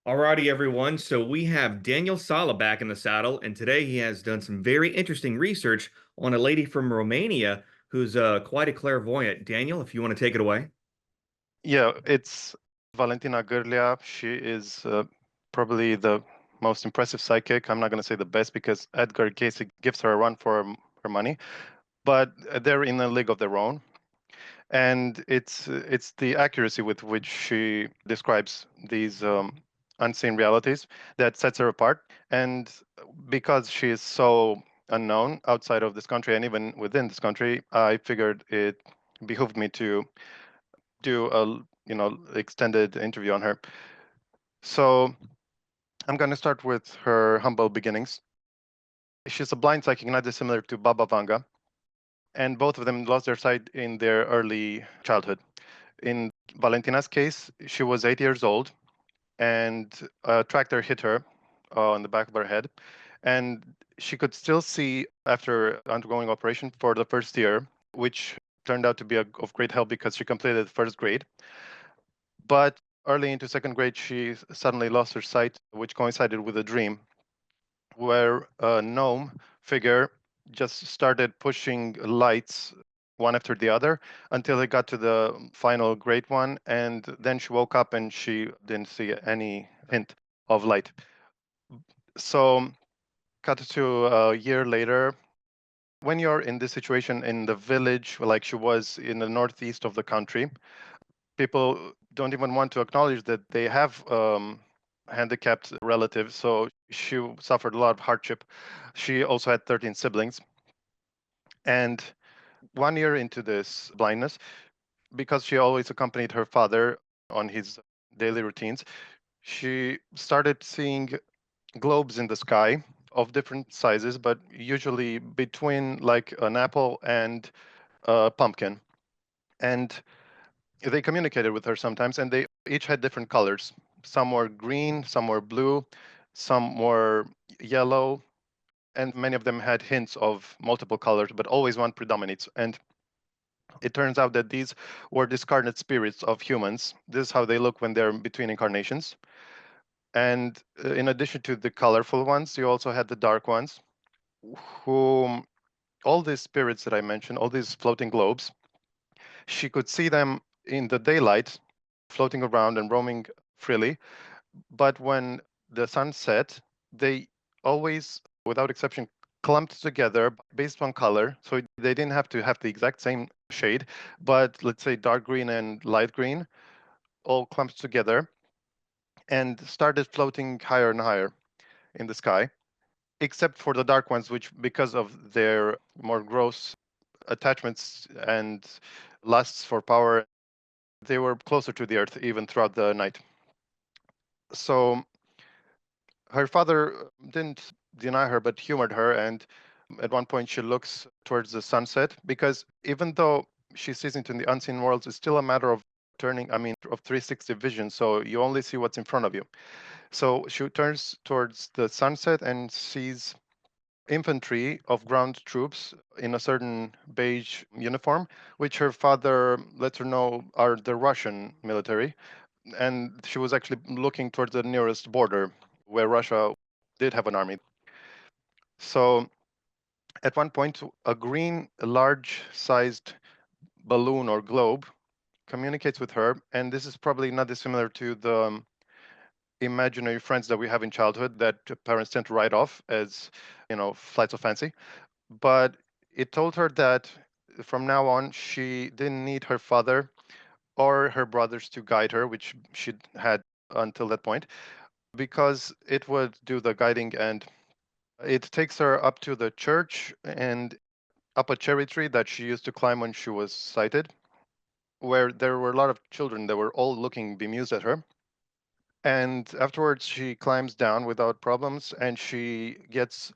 Alrighty, everyone. So we have Daniel Sala back in the saddle, and today he has done some very interesting research on a lady from Romania who's quite a clairvoyant. Daniel, if you want to take it away. Yeah, it's Valentina Gârlea. She is probably the most impressive psychic. I'm not going to say the best because Edgar Cayce gives her a run for her money, but they're in a league of their own. And it's the accuracy with which she describes these unseen realities that sets her apart. And because she is so unknown outside of this country and even within this country, I figured it behooved me to do a extended interview on her. So I'm going to start with her humble beginnings. She's a blind psychic, not dissimilar to Baba Vanga, and both of them lost their sight in their early childhood. In Valentina's case, she was 8 years old, and a tractor hit her on the back of her head, and she could still see after undergoing operation for the first year, which turned out to be of great help because she completed first grade. But early into second grade, she suddenly lost her sight, which coincided with a dream where a gnome figure just started pushing lights one after the other until it got to the final great one. And then she woke up and she didn't see any hint of light. So, cut to a year later, when you're in this situation in the village, like she was in the northeast of the country, people don't even want to acknowledge that they have handicapped relatives. So she suffered a lot of hardship. She also had 13 siblings. And 1 year into this blindness, because she always accompanied her father on his daily routines, she started seeing globes in the sky of different sizes, but usually between like an apple and a pumpkin. And they communicated with her sometimes, and they each had different colors. Some were green, some were blue, some were yellow, and many of them had hints of multiple colors, but always one predominates. And it turns out that these were discarnate spirits of humans. This is how they look when they're between incarnations. And in addition to the colorful ones, you also had the dark ones, whom all these spirits that I mentioned, all these floating globes, she could see them in the daylight floating around and roaming freely. But when the sun set, they always, without exception, clumped together based on color. So they didn't have to have the exact same shade, but let's say dark green and light green all clumped together and started floating higher and higher in the sky, except for the dark ones, which, because of their more gross attachments and lusts for power, they were closer to the earth even throughout the night. So her father didn't deny her, but humored her. And at one point, she looks towards the sunset because even though she sees into the unseen worlds, it's still a matter of of 360 vision. So you only see what's in front of you. So she turns towards the sunset and sees infantry of ground troops in a certain beige uniform, which her father lets her know are the Russian military. And she was actually looking towards the nearest border where Russia did have an army. So at one point, a green, large sized balloon or globe communicates with her. And this is probably not dissimilar to the imaginary friends that we have in childhood that parents tend to write off as, flights of fancy. But it told her that from now on, she didn't need her father or her brothers to guide her, which she had until that point, because it would do the guiding, and it takes her up to the church and up a cherry tree that she used to climb when she was sighted, where there were a lot of children that were all looking bemused at her. And afterwards, she climbs down without problems, and she gets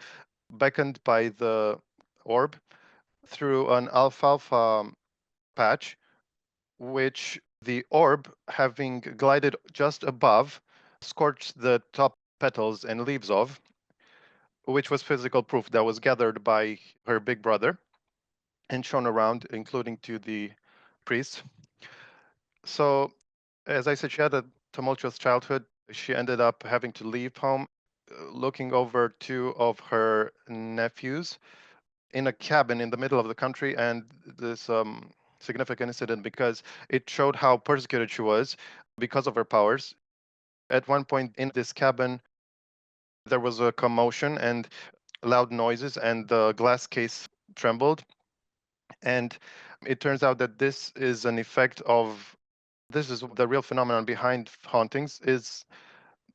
beckoned by the orb through an alfalfa patch, which the orb, having glided just above, scorched the top petals and leaves of, which was physical proof that was gathered by her big brother and shown around, including to the priests. So, as I said, she had a tumultuous childhood. She ended up having to leave home, looking over two of her nephews in a cabin in the middle of the country, and this significant incident because it showed how persecuted she was because of her powers. At one point in this cabin, there was a commotion and loud noises, and the glass case trembled. And it turns out that this is an effect of this is the real phenomenon behind hauntings is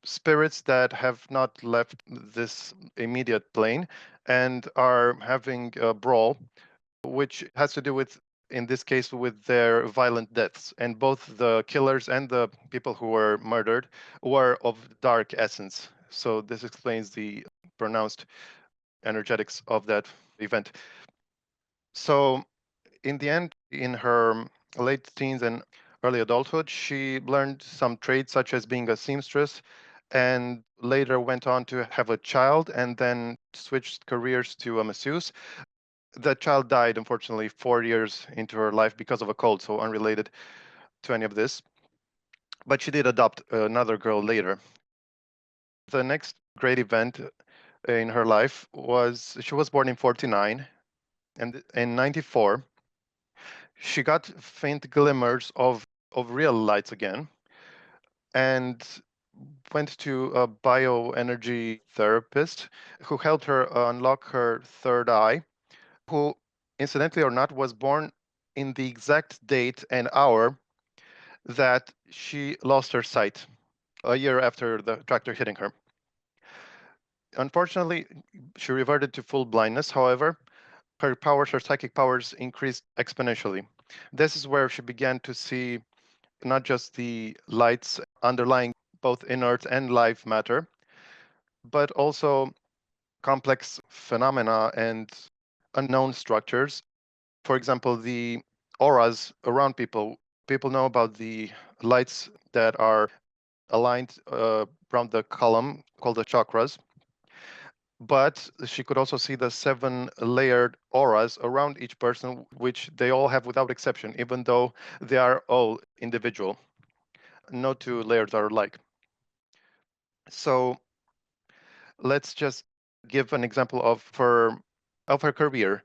spirits that have not left this immediate plane and are having a brawl, which has to do with, in this case, with their violent deaths. And both the killers and the people who were murdered were of dark essence. So this explains the pronounced energetics of that event. So in the end, in her late teens and early adulthood, she learned some trades such as being a seamstress and later went on to have a child and then switched careers to a masseuse. The child died, unfortunately, 4 years into her life because of a cold, so unrelated to any of this. But she did adopt another girl later. The next great event in her life was she was born in 49, and in 94, she got faint glimmers of real lights again and went to a bioenergy therapist who helped her unlock her third eye, who, incidentally or not, was born in the exact date and hour that she lost her sight, a year after the tractor hitting her. Unfortunately, she reverted to full blindness. However, her powers, her psychic powers, increased exponentially. This is where she began to see not just the lights underlying both inert and live matter, but also complex phenomena and unknown structures. For example, the auras around people. People know about the lights that are aligned around the column called the chakras, but she could also see the seven layered auras around each person, which they all have without exception, even though they are all individual. No two layers are alike. So let's just give an example of her career.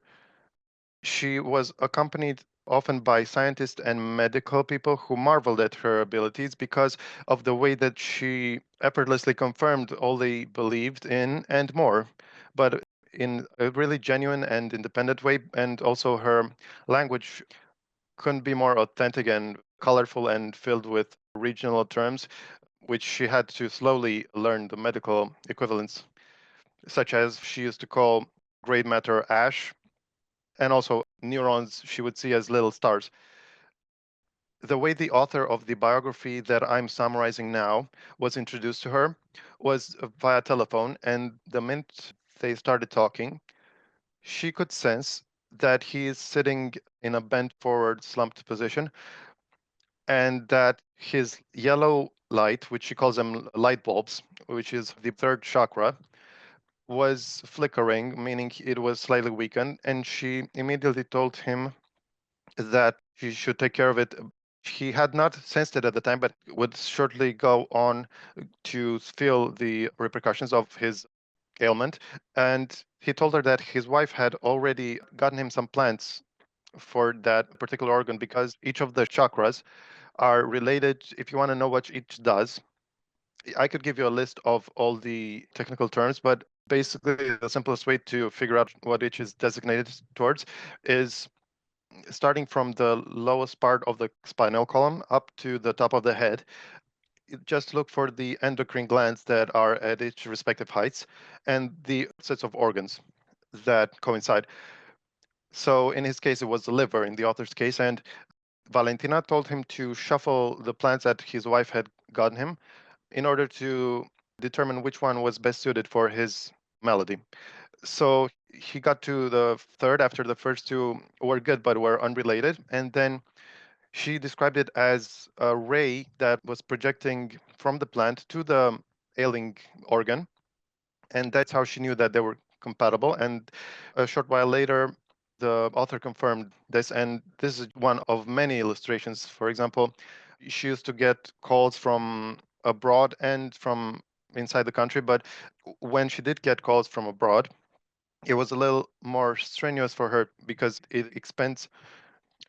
She was accompanied often by scientists and medical people who marveled at her abilities because of the way that she effortlessly confirmed all they believed in and more, but in a really genuine and independent way. And also, her language couldn't be more authentic and colorful and filled with regional terms, which she had to slowly learn the medical equivalents, such as she used to call gray matter ash, and also neurons she would see as little stars. The way the author of the biography that I'm summarizing now was introduced to her was via telephone, and the minute they started talking, she could sense that he is sitting in a bent forward slumped position and that his yellow light, which she calls them light bulbs, which is the third chakra, was flickering, meaning it was slightly weakened, and she immediately told him that he should take care of it. He had not sensed it at the time, but would shortly go on to feel the repercussions of his ailment. And he told her that his wife had already gotten him some plants for that particular organ because each of the chakras are related. If you want to know what each does, I could give you a list of all the technical terms, but basically the simplest way to figure out what each is designated towards is starting from the lowest part of the spinal column up to the top of the head. Just look for the endocrine glands that are at each respective heights and the sets of organs that coincide. So in his case, it was the liver in the author's case, and Valentina told him to shuffle the plants that his wife had gotten him in order to determine which one was best suited for his melody. So he got to the third after the first two were good but were unrelated. And then she described it as a ray that was projecting from the plant to the ailing organ. And that's how she knew that they were compatible. And a short while later, the author confirmed this. And this is one of many illustrations. For example, she used to get calls from abroad and from inside the country. But when she did get calls from abroad, it was a little more strenuous for her because it expends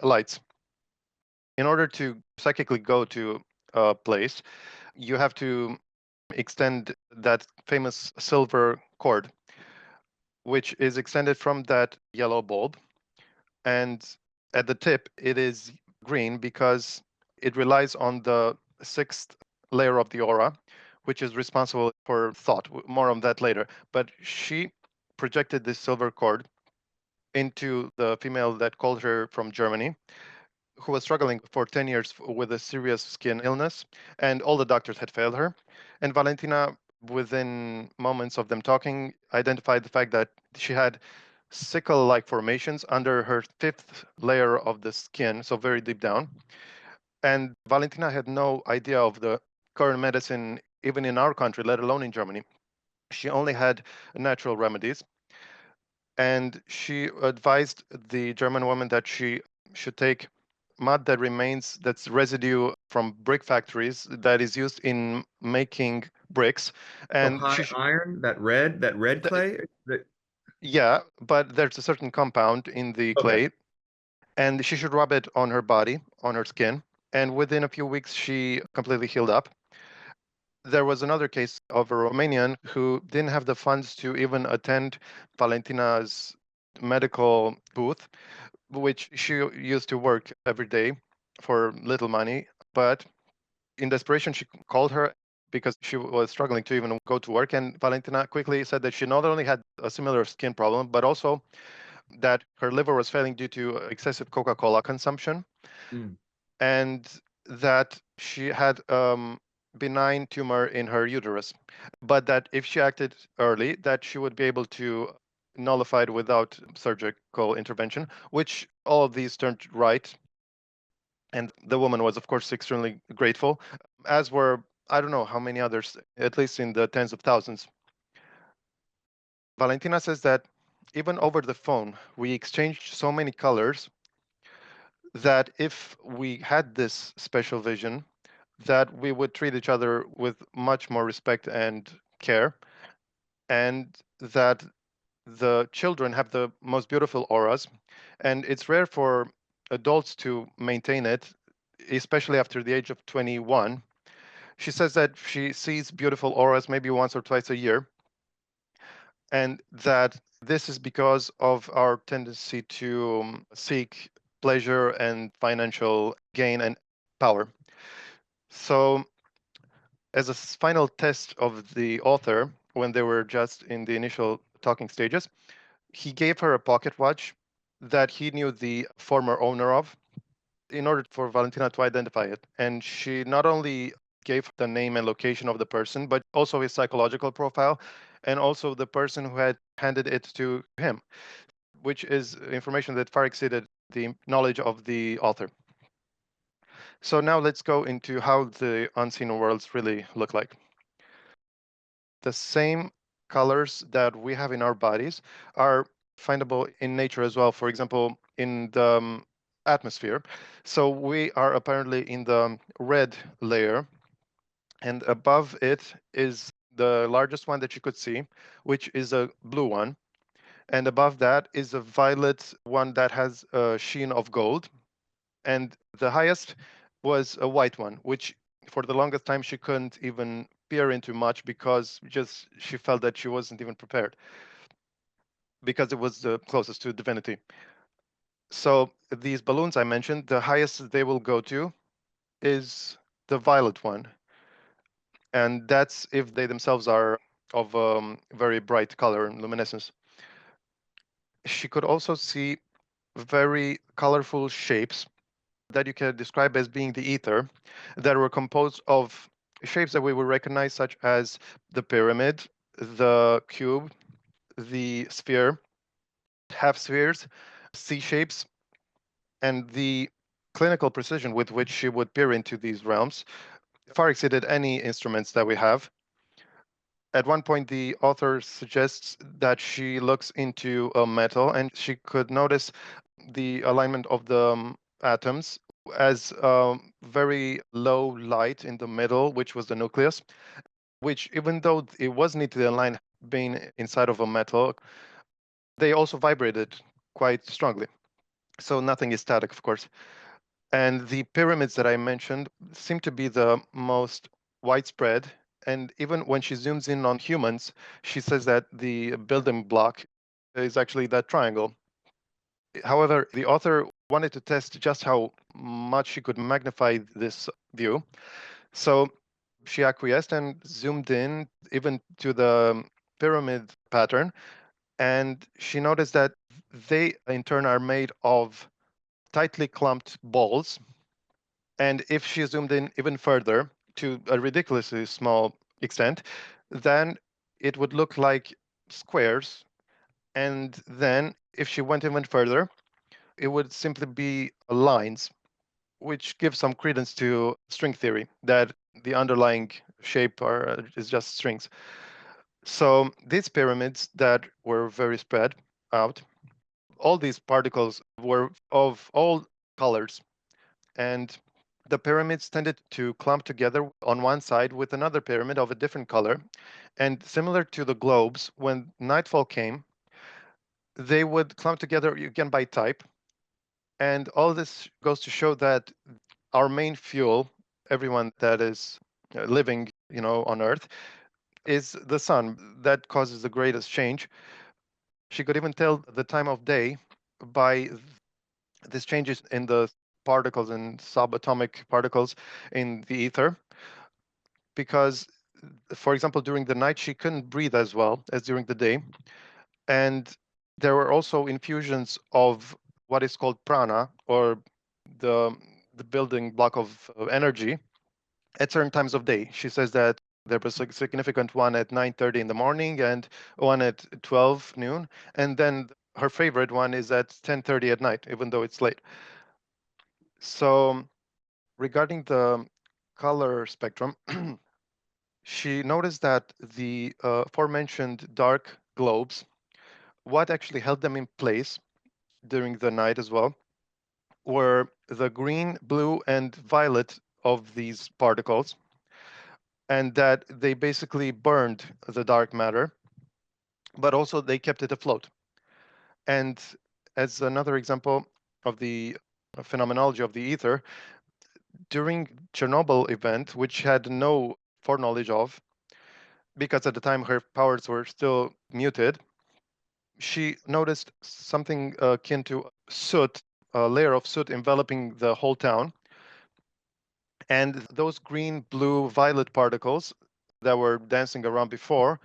lights. In order to psychically go to a place, you have to extend that famous silver cord, which is extended from that yellow bulb. And at the tip, it is green because it relies on the sixth layer of the aura, which is responsible for thought. More on that later. But she projected this silver cord into the female that called her from Germany, who was struggling for 10 years with a serious skin illness, and all the doctors had failed her. And Valentina, within moments of them talking, identified the fact that she had sickle-like formations under her fifth layer of the skin, so very deep down. And Valentina had no idea of the current medicine, even in our country, let alone in Germany. She only had natural remedies. And she advised the German woman that she should take mud that remains, that's residue from brick factories that is used in making bricks. So And high iron, that red th- clay. yeah, but there's a certain compound in the Okay. clay, and she should rub it on her body, on her skin. And within a few weeks, she completely healed up. There was another case of a Romanian who didn't have the funds to even attend Valentina's medical booth, which she used to work every day for little money. But in desperation, she called her because she was struggling to even go to work. And Valentina quickly said that she not only had a similar skin problem, but also that her liver was failing due to excessive Coca-Cola consumption, Mm. and that she had benign tumor in her uterus, but that if she acted early, that she would be able to nullify it without surgical intervention, which all of these turned right. And the woman was, of course, extremely grateful, as were, I don't know how many others, at least in the tens of thousands. Valentina says that even over the phone, we exchanged so many colors that if we had this special vision, that we would treat each other with much more respect and care, and that the children have the most beautiful auras, and it's rare for adults to maintain it, especially after the age of 21. She says that she sees beautiful auras maybe once or twice a year, and that this is because of our tendency to seek pleasure and financial gain and power. So, as a final test of the author, when they were just in the initial talking stages, he gave her a pocket watch that he knew the former owner of in order for Valentina to identify it. And she not only gave the name and location of the person, but also his psychological profile and also the person who had handed it to him, which is information that far exceeded the knowledge of the author. So now let's go into how the unseen worlds really look like. The same colors that we have in our bodies are findable in nature as well. For example, in the atmosphere. So we are apparently in the red layer, and above it is the largest one that you could see, which is a blue one. And above that is a violet one that has a sheen of gold. And the highest was a white one, which for the longest time she couldn't even peer into much because just she felt that she wasn't even prepared because it was the closest to divinity. So these balloons I mentioned, the highest they will go to is the violet one, and that's if they themselves are of very bright color and luminescence. She could also see very colorful shapes that you can describe as being the ether, that were composed of shapes that we would recognize, such as the pyramid, the cube, the sphere, half spheres, C shapes, and the clinical precision with which she would peer into these realms far exceeded any instruments that we have. At one point, the author suggests that she looks into a metal and she could notice the alignment of the atoms as very low light in the middle, which was the nucleus, which even though it was neatly aligned being inside of a metal, they also vibrated quite strongly. So nothing is static, of course. And the pyramids that I mentioned seem to be the most widespread. And even when she zooms in on humans, she says that the building block is actually that triangle. However, the author wanted to test just how much she could magnify this view. So she acquiesced and zoomed in even to the pyramid pattern. And she noticed that they, in turn, are made of tightly clumped balls. And if she zoomed in even further to a ridiculously small extent, then it would look like squares. And then if she went even further, it would simply be lines, which gives some credence to string theory that the underlying shape is just strings. So these pyramids that were very spread out, all these particles were of all colors, and the pyramids tended to clump together on one side with another pyramid of a different color. And similar to the globes, when nightfall came, they would clump together again by type. And all this goes to show that our main fuel, everyone that is living, on Earth, is the sun. That causes the greatest change. She could even tell the time of day by these changes in the particles and subatomic particles in the ether. Because, for example, during the night, she couldn't breathe as well as during the day. And there were also infusions of what is called prana, or the, the building block of energy, at certain times of day. She says that there was a significant one at 9:30 in the morning and one at 12 noon. And then her favorite one is at 10:30 at night, even though it's late. So regarding the color spectrum, she noticed that the aforementioned dark globes, what actually held them in place during the night as well, were the green, blue, and violet of these particles, and that they basically burned the dark matter, but also they kept it afloat. And as another example of the phenomenology of the ether, during Chernobyl event, which had no foreknowledge of, because at the time her powers were still muted, she noticed something akin to soot, a layer of soot enveloping the whole town. And those green, blue, violet particles that were dancing around before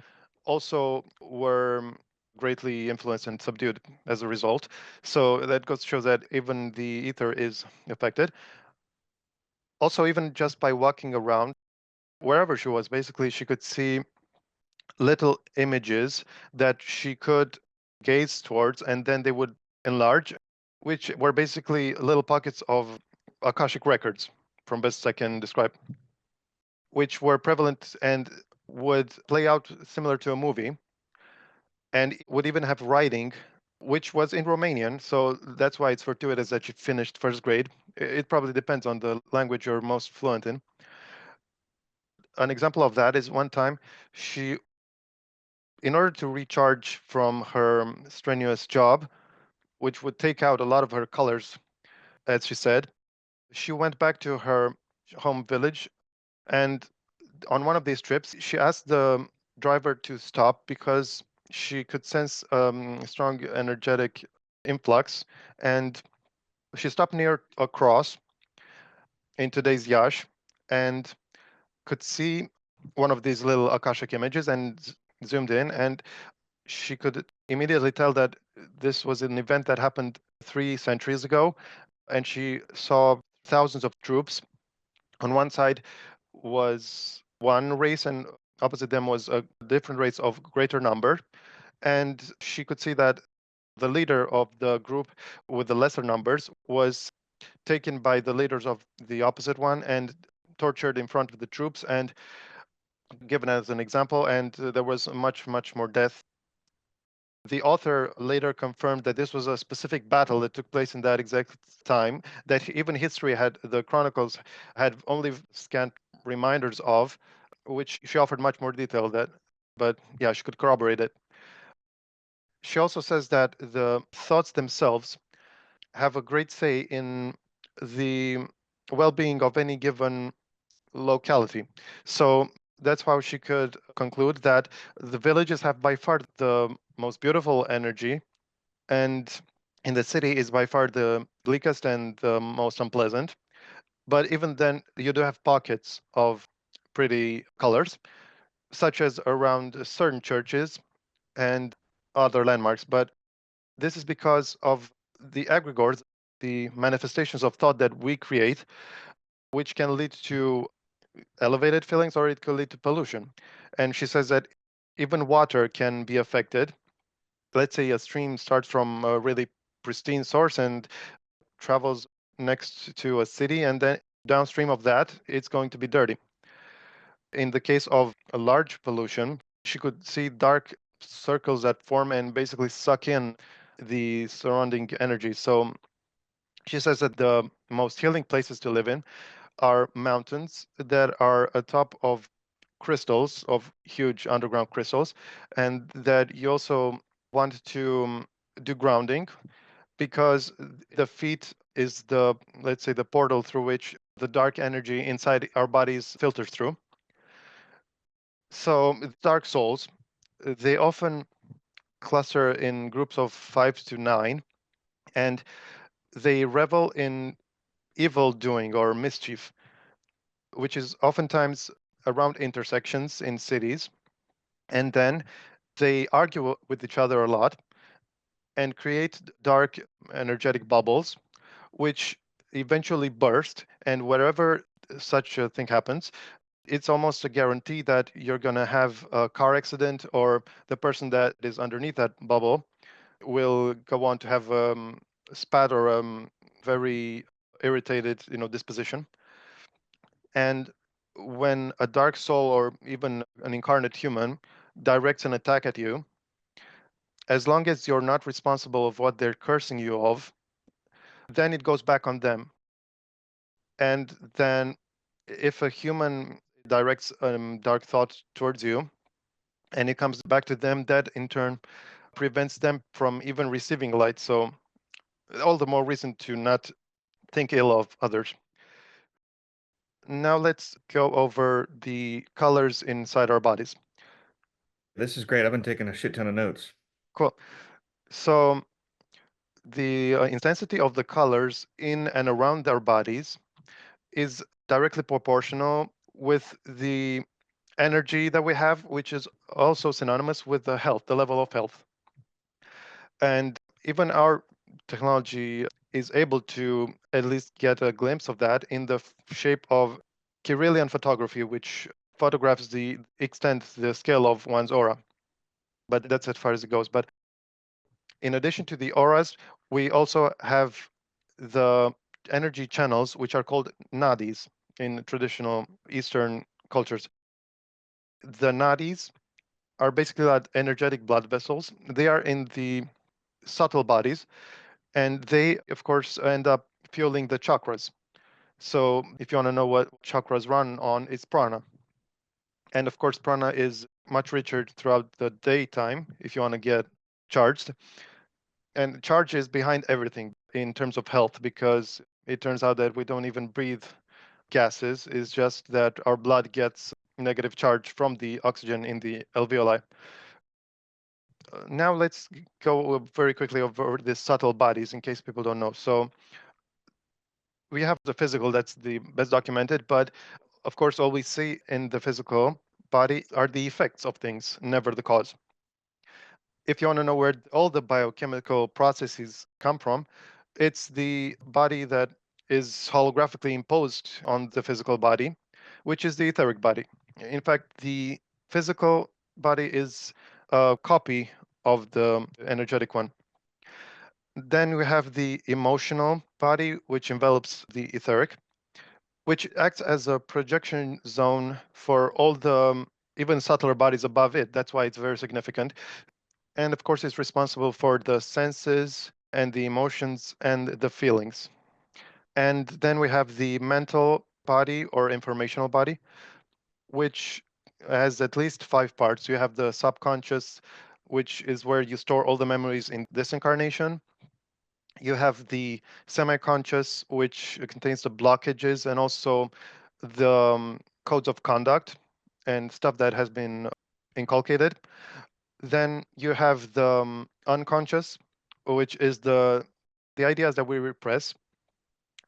also were greatly influenced and subdued as a result. So that goes to show that even the ether is affected. Also, even just by walking around, wherever she was, basically, she could see little images that she could gaze towards, and then they would enlarge, which were basically little pockets of Akashic records, from best I can describe, which were prevalent and would play out similar to a movie, and would even have writing, which was in Romanian. So that's why it's fortuitous that she finished first grade. It probably depends on the language you're most fluent in. An example of that is one time she, in order to recharge from her strenuous job, which would take out a lot of her colors, as she said, she went back to her home village. And on one of these trips, she asked the driver to stop because she could sense strong energetic influx. And she stopped near a cross in today's Yash and could see one of these little Akashic images and zoomed in. And she could immediately tell that this was an event that happened 3 centuries ago. And she saw thousands of troops. On one side was one race, and opposite them was a different race of greater number. And she could see that the leader of the group with the lesser numbers was taken by the leaders of the opposite one and tortured in front of the troops and given as an example. And there was much, much more death. The author later confirmed that this was a specific battle that took place in that exact time, that even history had, the chronicles had only scant reminders of, which she offered much more detail that, but yeah, she could corroborate it. She also says that the thoughts themselves have a great say in the well-being of any given locality. So that's how she could conclude that the villages have by far the most beautiful energy, and in the city is by far the bleakest and the most unpleasant. But even then, you do have pockets of pretty colors, such as around certain churches and other landmarks. But this is because of the egregores, the manifestations of thought that we create, which can lead to elevated feelings or it could lead to pollution. And she says that even water can be affected. Let's say a stream starts from a really pristine source and travels next to a city, and then downstream of that, it's going to be dirty. In the case of a large pollution, she could see dark circles that form and basically suck in the surrounding energy. So she says that the most healing places to live in are mountains that are atop of crystals, of huge underground crystals, and that you also want to do grounding because the feet is the, let's say, the portal through which the dark energy inside our bodies filters through. So dark souls, they often cluster in groups of 5 to 9, and they revel in evil doing or mischief, which is oftentimes around intersections in cities. And then they argue with each other a lot and create dark energetic bubbles, which eventually burst. And wherever such a thing happens, it's almost a guarantee that you're going to have a car accident, or the person that is underneath that bubble will go on to have spat or very irritated, disposition. And when a dark soul or even an incarnate human directs an attack at you, as long as you're not responsible of what they're cursing you of, then it goes back on them. And then if a human directs dark thoughts towards you and it comes back to them, that in turn prevents them from even receiving light. So all the more reason to not think ill of others. Now let's go over the colors inside our bodies. This is great. I've been taking a shit ton of notes. Cool. So the intensity of the colors in and around our bodies is directly proportional with the energy that we have, which is also synonymous with the health, the level of health. And even our technology is able to at least get a glimpse of that in the shape of Kirlian photography, which photographs the extent, the scale of one's aura. But that's as far as it goes. But in addition to the auras, we also have the energy channels, which are called nadis in traditional Eastern cultures. The nadis are basically like energetic blood vessels. They are in the subtle bodies, and they, of course, end up fueling the chakras. So if you want to know what chakras run on, it's prana. And of course, prana is much richer throughout the daytime if you want to get charged. And charge is behind everything in terms of health, because it turns out that we don't even breathe gases. It's just that our blood gets negative charge from the oxygen in the alveoli. Now let's go very quickly over the subtle bodies in case people don't know. So we have the physical, that's the best documented, but of course, all we see in the physical body are the effects of things, never the cause. If you want to know where all the biochemical processes come from, it's the body that is holographically imposed on the physical body, which is the etheric body. In fact, the physical body is a copy of the energetic one. Then we have the emotional body, which envelops the etheric, which acts as a projection zone for all the even subtler bodies above it. That's why it's very significant. And of course, it's responsible for the senses and the emotions and the feelings. And then we have the mental body or informational body, which has at least 5 parts. You have the subconscious, which is where you store all the memories in this incarnation. You have the semi-conscious, which contains the blockages and also the codes of conduct and stuff that has been inculcated. Then you have the unconscious, which is the ideas that we repress.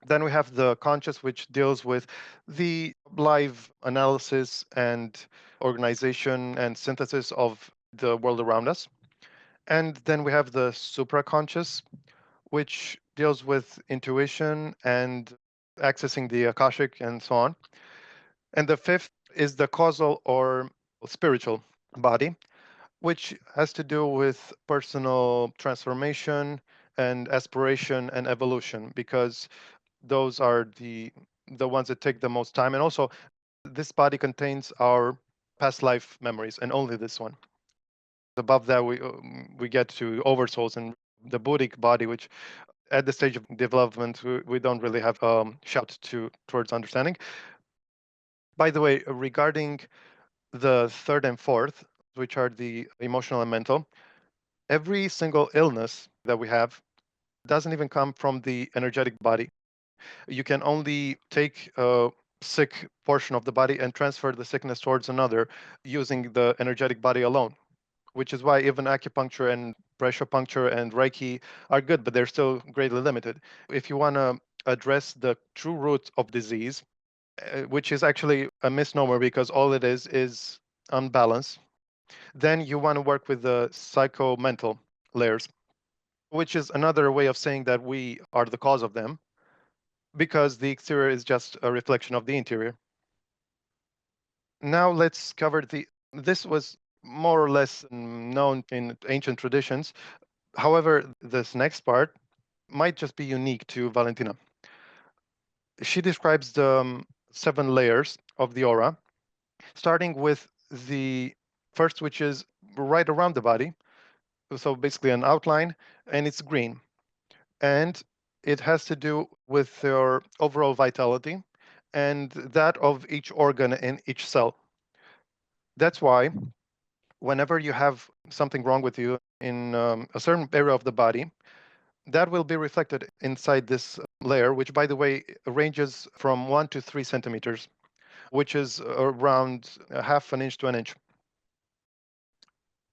Then we have the conscious, which deals with the live analysis and organization and synthesis of the world around us. And then we have the supraconscious, which deals with intuition and accessing the Akashic and so on. And the fifth is the causal or spiritual body, which has to do with personal transformation and aspiration and evolution, because those are the ones that take the most time. And also, this body contains our past life memories, and only this one. Above that, we get to oversouls and the Buddhic body, which at the stage of development we don't really have shout to towards understanding. By the way, regarding the third and fourth, which are the emotional and mental, every single illness that we have doesn't even come from the energetic body. You can only take a sick portion of the body and transfer the sickness towards another using the energetic body alone, which is why even acupuncture and pressure puncture and Reiki are good, but they're still greatly limited. If you want to address the true root of disease, which is actually a misnomer because all it is unbalance, then you want to work with the psycho-mental layers, which is another way of saying that we are the cause of them because the exterior is just a reflection of the interior. Now let's cover this was more or less known in ancient traditions. However, this next part might just be unique to Valentina. She describes the 7 layers of the aura, starting with the first, which is right around the body. So basically an outline, and it's green. And it has to do with your overall vitality and that of each organ in each cell. That's why whenever you have something wrong with you in a certain area of the body, that will be reflected inside this layer, which, by the way, ranges from 1 to 3 centimeters, which is around a half an inch to an inch.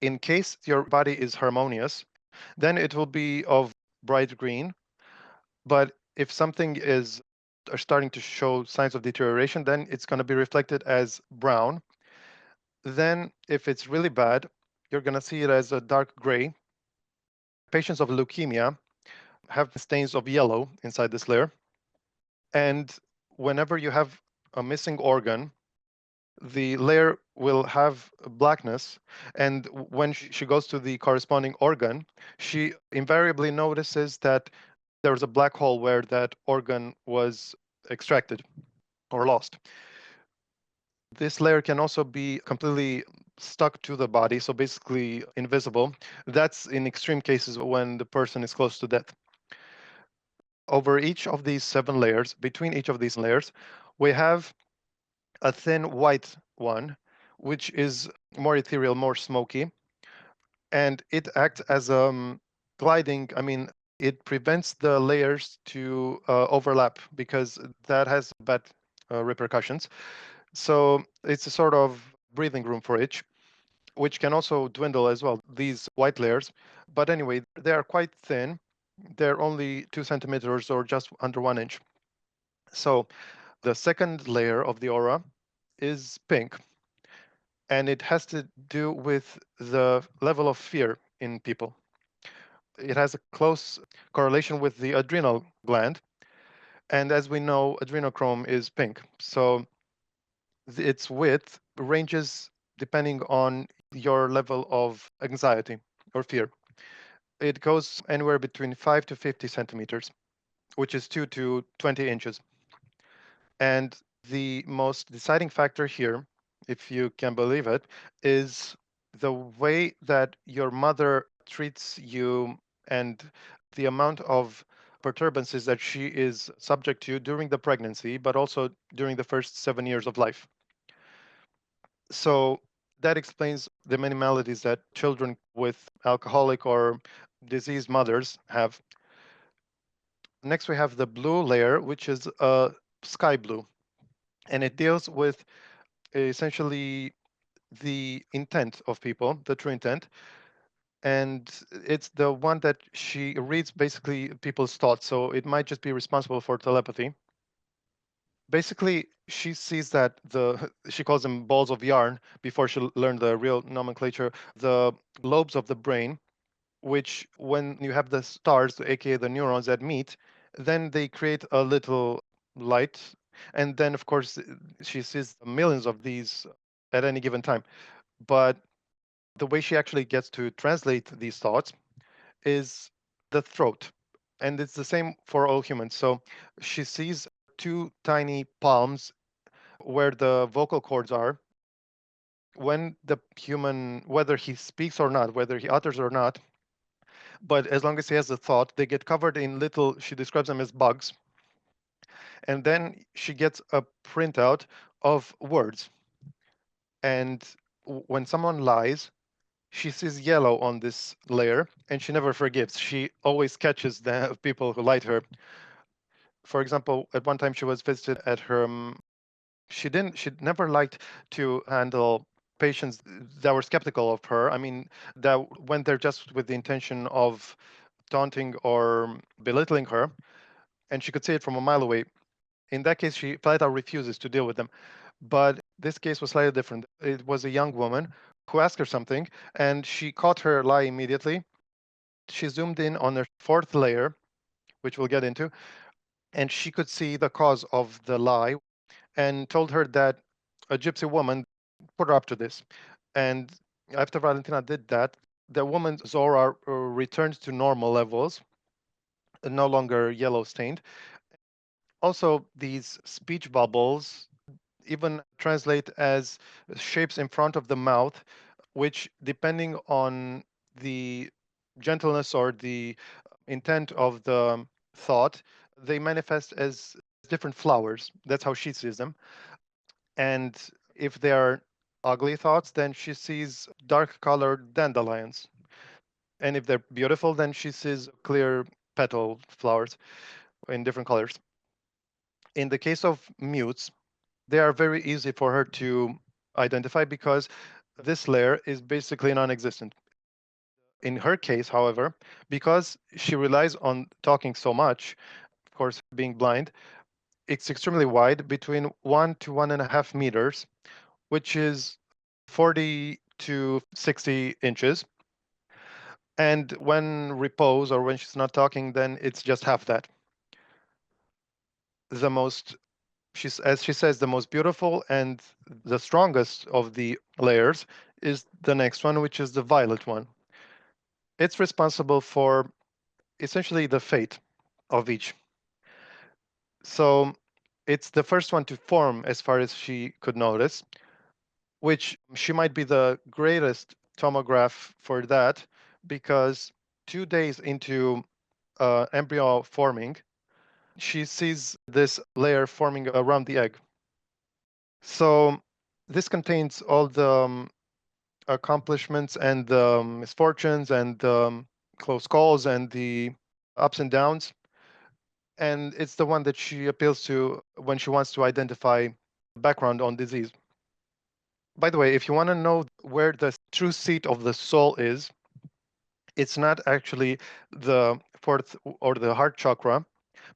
In case your body is harmonious, then it will be of bright green. But if something is are starting to show signs of deterioration, then it's going to be reflected as brown. Then, if it's really bad, you're going to see it as a dark gray. Patients of leukemia have stains of yellow inside this layer. And whenever you have a missing organ, the layer will have blackness. And when she goes to the corresponding organ, she invariably notices that there's a black hole where that organ was extracted or lost. This layer can also be completely stuck to the body, so basically invisible. That's in extreme cases when the person is close to death. Over each of these 7 layers, between each of these layers, we have a thin white one, which is more ethereal, more smoky, and it acts as gliding. I mean, it prevents the layers to overlap because that has bad repercussions. So it's a sort of breathing room for each, which can also dwindle as well, these white layers. But anyway, they are quite thin. They're only 2 centimeters or just under 1 inch. So the second layer of the aura is pink, and it has to do with the level of fear in people. It has a close correlation with the adrenal gland. And as we know, adrenochrome is pink. So its width ranges depending on your level of anxiety or fear. It goes anywhere between 5 to 50 centimeters, which is 2 to 20 inches. And the most deciding factor here, if you can believe it, is the way that your mother treats you and the amount of perturbances that she is subject to during the pregnancy, but also during the first 7 years of life. So that explains the many maladies that children with alcoholic or diseased mothers have. Next, we have the blue layer, which is sky blue, and it deals with essentially the intent of people, the true intent. And it's the one that she reads basically people's thoughts. So it might just be responsible for telepathy. Basically, she sees that she calls them balls of yarn before she learned the real nomenclature, the lobes of the brain, which when you have the stars, aka the neurons that meet, then they create a little light. And then, of course, she sees millions of these at any given time. But the way she actually gets to translate these thoughts is the throat. And it's the same for all humans. So she sees two tiny palms where the vocal cords are. When the human, whether he speaks or not, whether he utters or not, but as long as he has a thought, they get covered in little, she describes them as bugs. And then she gets a printout of words. And when someone lies, she sees yellow on this layer and she never forgives. She always catches the people who lie to her. For example, at one time she was visited at her, she never liked to handle patients that were skeptical of her. I mean, that went there just with the intention of taunting or belittling her, and she could see it from a mile away. In that case, she flat out refuses to deal with them. But this case was slightly different. It was a young woman who asked her something, and she caught her lie immediately. She zoomed in on her fourth layer, which we'll get into, and she could see the cause of the lie and told her that a gypsy woman put her up to this. And after Valentina did that, the woman's aura returned to normal levels, no longer yellow stained. Also, these speech bubbles even translate as shapes in front of the mouth, which, depending on the gentleness or the intent of the thought, they manifest as different flowers. That's how she sees them. And if they are ugly thoughts, then she sees dark colored dandelions. And if they're beautiful, then she sees clear petal flowers in different colors. In the case of mutes, they are very easy for her to identify because this layer is basically non-existent. In her case, however, because she relies on talking so much, of course, being blind, it's extremely wide, between 1 to 1.5 meters, which is 40 to 60 inches. And when repose or when she's not talking, then it's just half that. The most, as she says, the most beautiful and the strongest of the layers is the next one, which is the violet one. It's responsible for essentially the fate of each. So it's the first one to form, as far as she could notice, which she might be the greatest tomograph for that, because 2 days into embryo forming, she sees this layer forming around the egg. So this contains all the accomplishments and the misfortunes and the close calls and the ups and downs. And it's the one that she appeals to when she wants to identify background on disease. By the way, if you want to know where the true seat of the soul is, it's not actually the fourth or the heart chakra,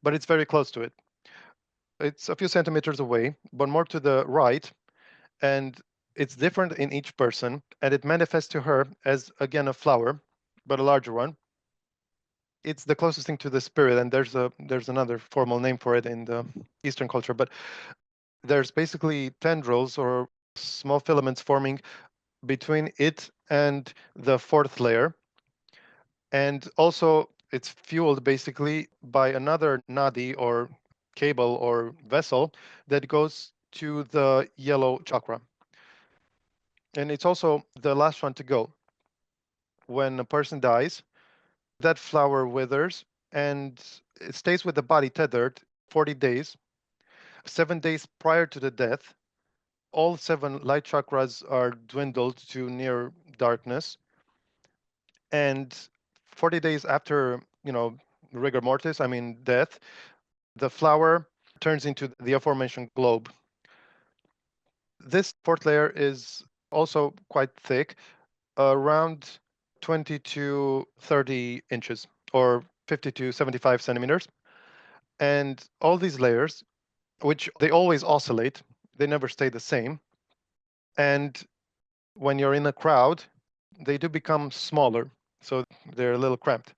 but it's very close to it. It's a few centimeters away, but more to the right, and it's different in each person, and it manifests to her as, again, a flower, but a larger one. It's the closest thing to the spirit, and there's another formal name for it in the Eastern culture, but there's basically tendrils or small filaments forming between it and the fourth layer. And also it's fueled basically by another nadi or cable or vessel that goes to the yellow chakra. and it's also the last one to go. When a person dies, that flower withers and it stays with the body tethered 40 days. 7 days prior to the death, all seven light chakras are dwindled to near darkness. And 40 days after, rigor mortis, I mean death, the flower turns into the aforementioned globe. This fourth layer is also quite thick, around 20 to 30 inches or 50 to 75 centimeters. And all these layers, which they always oscillate, they never stay the same. And when you're in a crowd, they do become smaller, so they're a little cramped.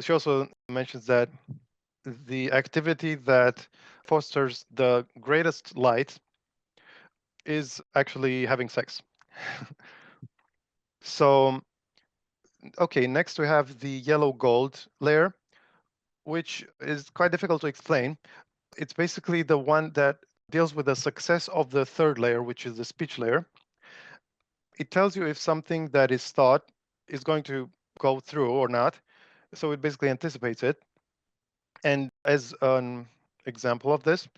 She also mentions that the activity that fosters the greatest light is actually having sex. So, okay, next we have the yellow gold layer, which is quite difficult to explain. It's basically the one that deals with the success of the third layer, which is the speech layer. It tells you if something that is thought is going to go through or not. So it basically anticipates it. And as an example of this,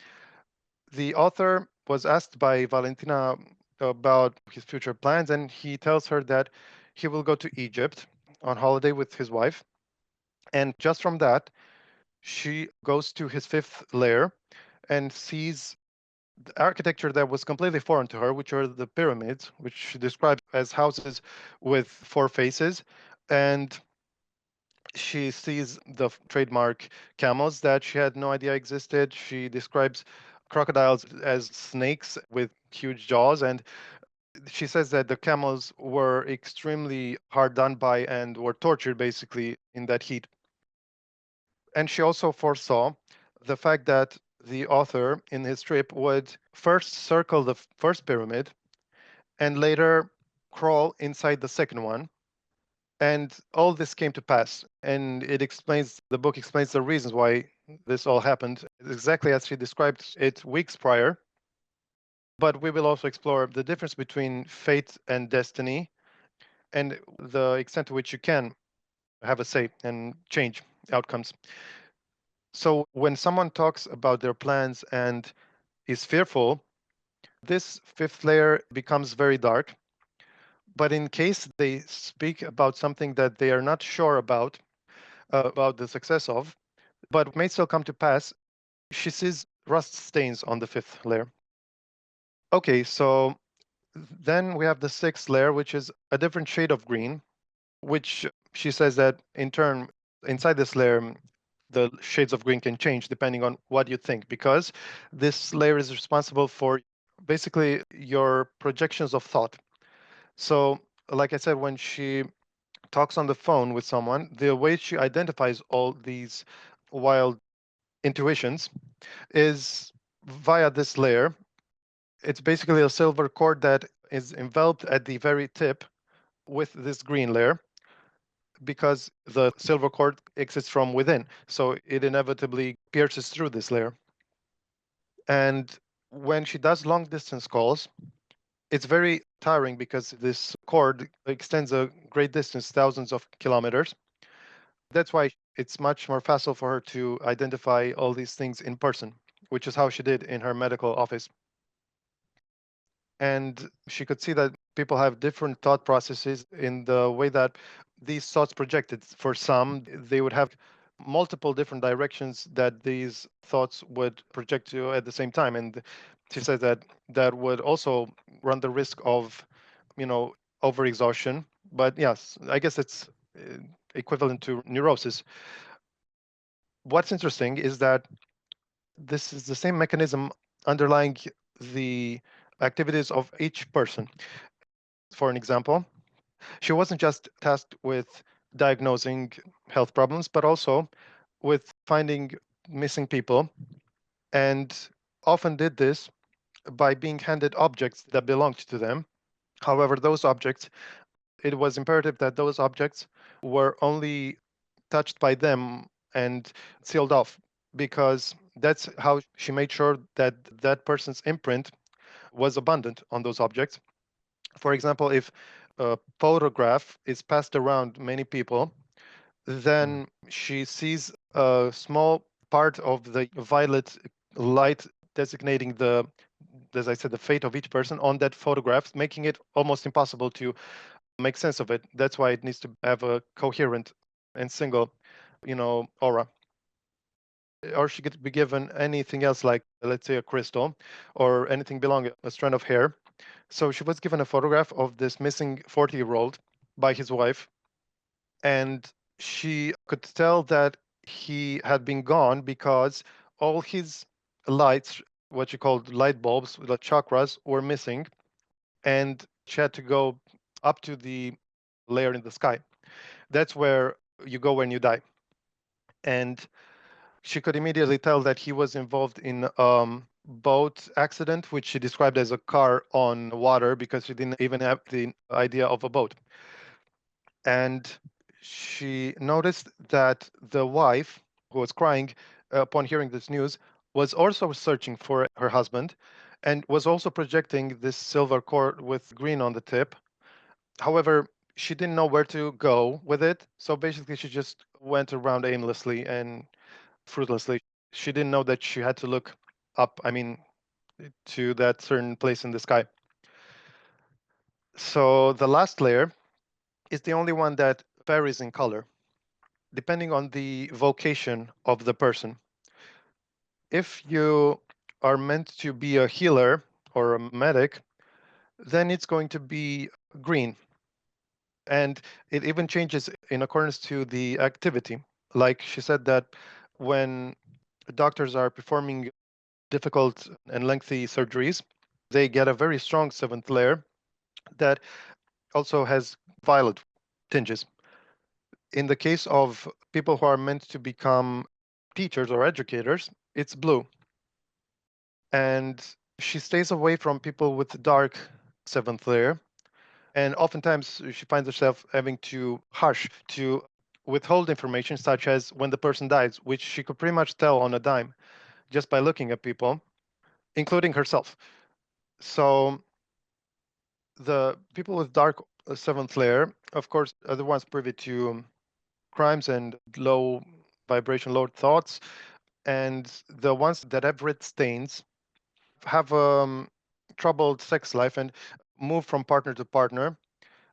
the author was asked by Valentina about his future plans, and he tells her that he will go to Egypt on holiday with his wife. And just from that, she goes to his fifth layer and sees the architecture that was completely foreign to her, which are the pyramids, which she describes as houses with four faces. And she sees the trademark camels that she had no idea existed. She describes crocodiles as snakes with huge jaws. And she says that the camels were extremely hard done by and were tortured basically in that heat. And she also foresaw the fact that the author in his trip would first circle the first pyramid and later crawl inside the second one. And all this came to pass. And the book explains the reasons why this all happened, exactly as she described it weeks prior. But we will also explore the difference between fate and destiny and the extent to which you can have a say and change outcomes. So when someone talks about their plans and is fearful, this fifth layer becomes very dark. But in case they speak about something that they are not sure about the success of, but may still come to pass, she sees rust stains on the fifth layer. Okay, so then we have the sixth layer, which is a different shade of green, which she says that in turn, inside this layer, the shades of green can change depending on what you think, because this layer is responsible for basically your projections of thought. So, like I said, when she talks on the phone with someone, the way she identifies all these wild intuitions is via this layer. It's basically a silver cord that is enveloped at the very tip with this green layer because the silver cord exists from within. So it inevitably pierces through this layer. And when she does long distance calls, it's very tiring because this cord extends a great distance, thousands of kilometers. That's why it's much more facile for her to identify all these things in person, which is how she did in her medical office. And she could see that people have different thought processes in the way that these thoughts projected. For some, they would have multiple different directions that these thoughts would project to at the same time. And she said that that would also run the risk of, overexhaustion. But yes, I guess it's equivalent to neurosis. What's interesting is that this is the same mechanism underlying the activities of each person. For an example, she wasn't just tasked with diagnosing health problems, but also with finding missing people, and often did this by being handed objects that belonged to them. However, those objects, it was imperative that those objects were only touched by them and sealed off, because that's how she made sure that that person's imprint was abundant on those objects. For example, if a photograph is passed around many people, then she sees a small part of the violet light designating the, as I said, the fate of each person on that photograph, making it almost impossible to make sense of it. That's why it needs to have a coherent and single, aura. Or she could be given anything else, like let's say a crystal or anything belonging a strand of hair. So she was given a photograph of this missing 40-year-old by his wife, and she could tell that he had been gone because all his lights, what she called light bulbs, the chakras, were missing, and she had to go up to the layer in the sky. That's where you go when you die. And she could immediately tell that he was involved in boat accident, which she described as a car on water because she didn't even have the idea of a boat. And she noticed that the wife, who was crying upon hearing this news, was also searching for her husband and was also projecting this silver cord with green on the tip. However, she didn't know where to go with it. So basically, she just went around aimlessly and fruitlessly. She didn't know that she had to look up, I mean, to that certain place in the sky. So the last layer is the only one that varies in color, depending on the vocation of the person. If you are meant to be a healer or a medic, then it's going to be green. And it even changes in accordance to the activity. Like she said that when doctors are performing difficult and lengthy surgeries, they get a very strong seventh layer that also has violet tinges. In the case of people who are meant to become teachers or educators, it's blue. And she stays away from people with dark seventh layer. And oftentimes she finds herself having to hush, to withhold information, such as when the person dies, which she could pretty much tell on a dime just by looking at people, including herself. So the people with dark seventh layer, of course, are the ones privy to crimes and low vibration, low thoughts. And the ones that have red stains have troubled sex life and move from partner to partner,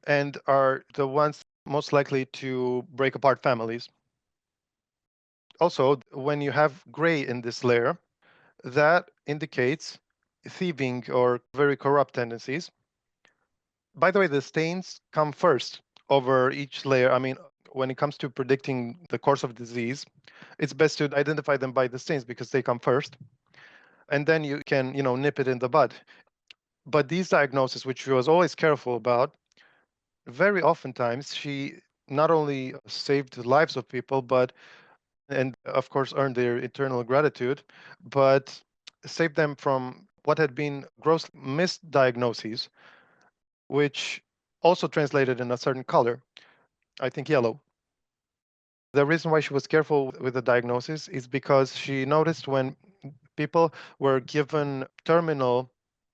and are the ones most likely to break apart families. Also, when you have gray in this layer, that indicates thieving or very corrupt tendencies. By the way, the stains come first over each layer. I mean, when it comes to predicting the course of disease, it's best to identify them by the stains because they come first, and then you can, nip it in the bud. But these diagnoses, which she was always careful about, very oftentimes she not only saved the lives of people, but and of course earned their eternal gratitude, but saved them from what had been gross misdiagnoses, which also translated in a certain color, I think yellow. The reason why she was careful with the diagnosis is because she noticed when people were given terminal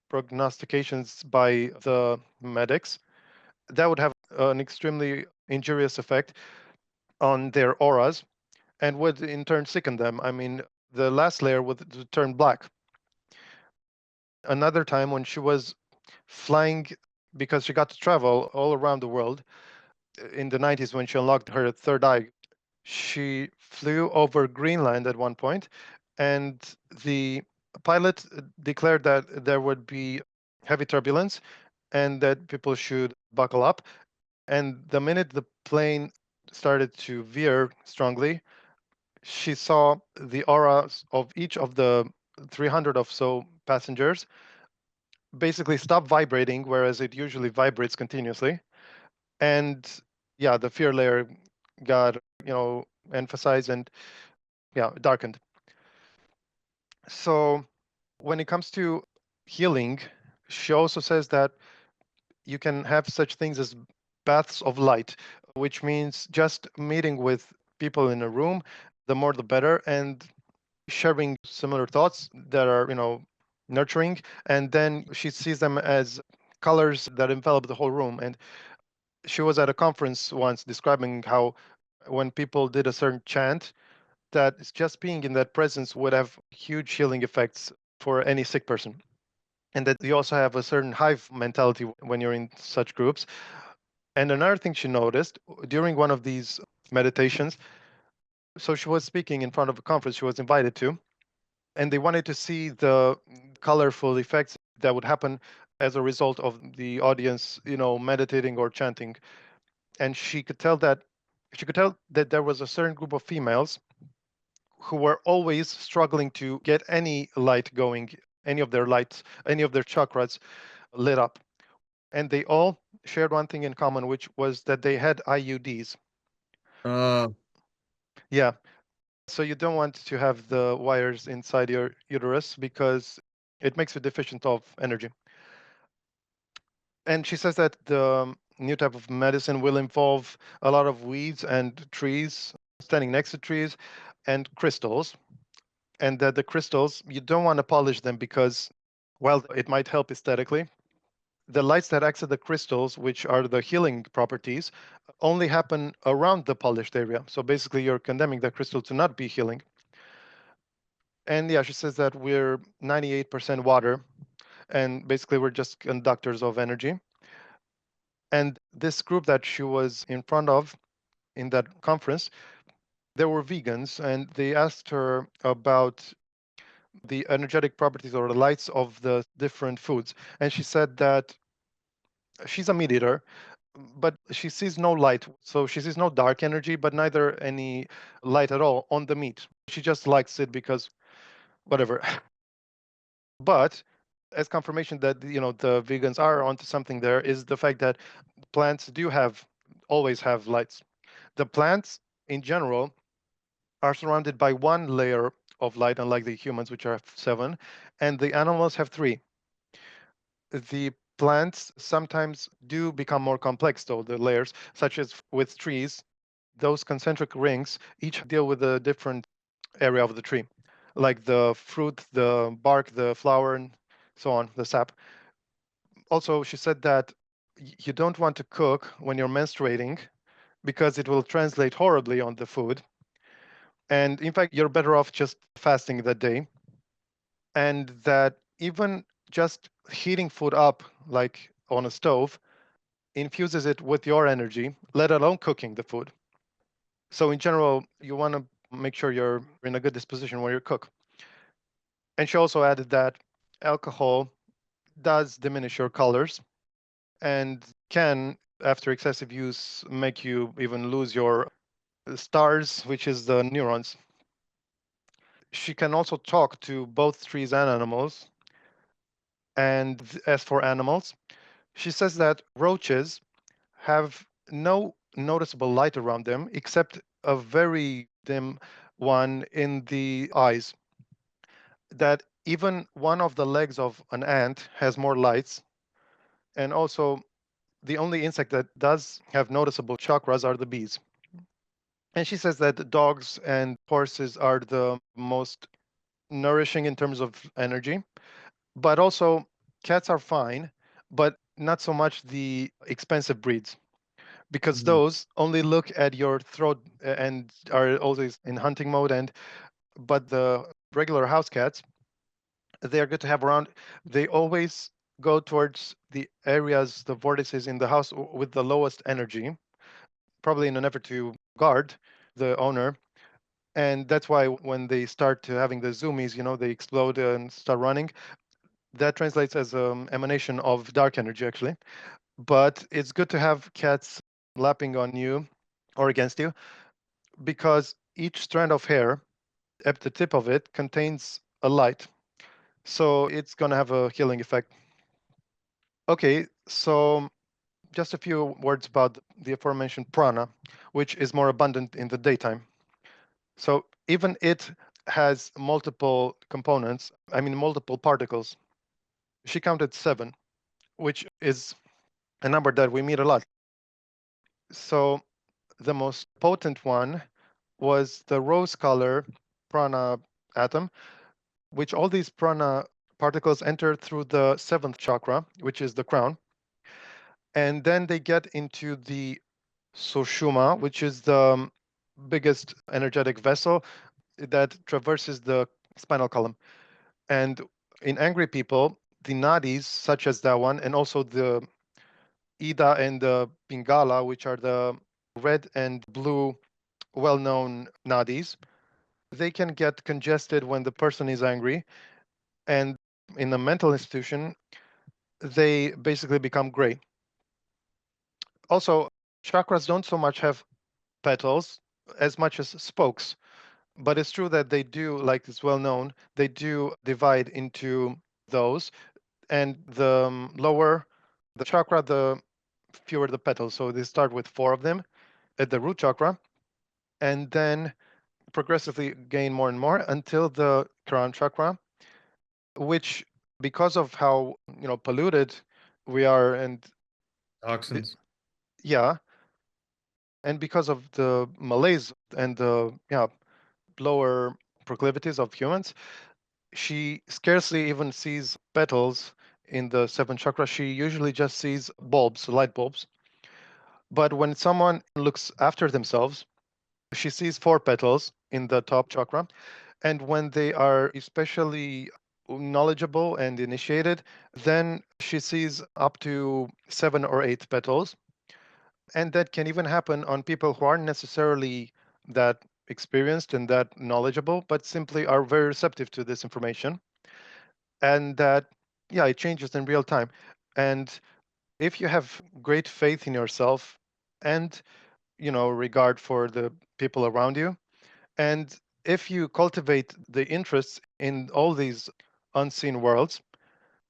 prognostications by the medics, that would have an extremely injurious effect on their auras and would in turn sicken them. I mean, the last layer would turn black. Another time when she was flying, because she got to travel all around the world in the 90s when she unlocked her third eye, she flew over Greenland at one point, and the pilot declared that there would be heavy turbulence and that people should buckle up. And the minute the plane started to veer strongly, she saw the auras of each of the 300 or so passengers basically stop vibrating, whereas it usually vibrates continuously. And yeah, the fear layer got, emphasized and yeah, darkened. So when it comes to healing, she also says that you can have such things as baths of light, which means just meeting with people in a room, the more the better, and sharing similar thoughts that are, nurturing. And then she sees them as colors that envelop the whole room. And she was at a conference once describing how when people did a certain chant, that just being in that presence would have huge healing effects for any sick person. And that you also have a certain hive mentality when you're in such groups. And another thing she noticed during one of these meditations, so she was speaking in front of a conference she was invited to, and they wanted to see the colorful effects that would happen as a result of the audience, meditating or chanting. And she could tell that there was a certain group of females who were always struggling to get any light going, any of their lights, any of their chakras lit up. And they all shared one thing in common, which was that they had IUDs. Uh, Yeah. So you don't want to have the wires inside your uterus because it makes you deficient of energy. And she says that the new type of medicine will involve a lot of weeds and trees, standing next to trees, and crystals. And that the crystals, you don't want to polish them because, while it might help aesthetically, the lights that exit the crystals, which are the healing properties, only happen around the polished area. So basically, you're condemning the crystal to not be healing. And yeah, she says that we're 98% water, and basically, we're just conductors of energy. And this group that she was in front of in that conference, they were vegans, and they asked her about the energetic properties or the lights of the different foods. And she said that she's a meat eater, but she sees no light. So she sees no dark energy, but neither any light at all on the meat. She just likes it because whatever. But as confirmation that the vegans are onto something, there is the fact that plants do always have lights. The plants in general are surrounded by one layer of light, unlike the humans, which are seven, and the animals have three. The plants sometimes do become more complex, though, the layers, such as with trees, those concentric rings each deal with a different area of the tree, like the fruit, the bark, the flower, and so on, the sap. Also, she said that you don't want to cook when you're menstruating because it will translate horribly on the food. And in fact, you're better off just fasting that day. And that even just heating food up, like on a stove, infuses it with your energy, let alone cooking the food. So, in general, you want to make sure you're in a good disposition when you cook. And she also added that alcohol does diminish your colors and can, after excessive use, make you even lose your stars, which is the neurons. She can also talk to both trees and animals. And as for animals, she says that roaches have no noticeable light around them except a very dim one in the eyes. That even one of the legs of an ant has more lights. And also, the only insect that does have noticeable chakras are the bees. And she says that dogs and horses are the most nourishing in terms of energy, but also cats are fine, but not so much the expensive breeds, because mhm. those only look at your throat and are always in hunting mode. And but the regular house cats, they are good to have around. They always go towards the areas, the vortices in the house with the lowest energy, probably in an effort to guard the owner. And that's why when they start to having the zoomies, they explode and start running. That translates as an emanation of dark energy, actually. But it's good to have cats lapping on you or against you because each strand of hair at the tip of it contains a light. So it's going to have a healing effect. Okay, so just a few words about the aforementioned prana, which is more abundant in the daytime. So even it has multiple components, I mean, multiple particles. She counted seven, which is a number that we meet a lot. So the most potent one was the rose color prana atom, which all these prana particles enter through the seventh chakra, which is the crown. And then they get into the sushuma, which is the biggest energetic vessel that traverses the spinal column. And in angry people, the nadis, such as that one, and also the Ida and the Pingala, which are the red and blue well-known nadis, they can get congested when the person is angry. And in a mental institution, they basically become gray. Also, chakras don't so much have petals as much as spokes. But it's true that they do, like it's well known, they do divide into those. And the lower the chakra, the fewer the petals. So they start with 4 of them at the root chakra, and then progressively gain more and more until the crown chakra, which, because of how polluted we are, and the, Toxins. yeah, and because of the malaise and the lower proclivities of humans, she scarcely even sees petals in the 7th chakra. She usually just sees bulbs, light bulbs. But when someone looks after themselves, she sees 4 petals in the top chakra. And when they are especially knowledgeable and initiated, then she sees up to 7 or 8 petals. And that can even happen on people who aren't necessarily that experienced and that knowledgeable, but simply are very receptive to this information. And that, yeah, it changes in real time. And if you have great faith in yourself and, regard for the people around you, and if you cultivate the interests in all these unseen worlds,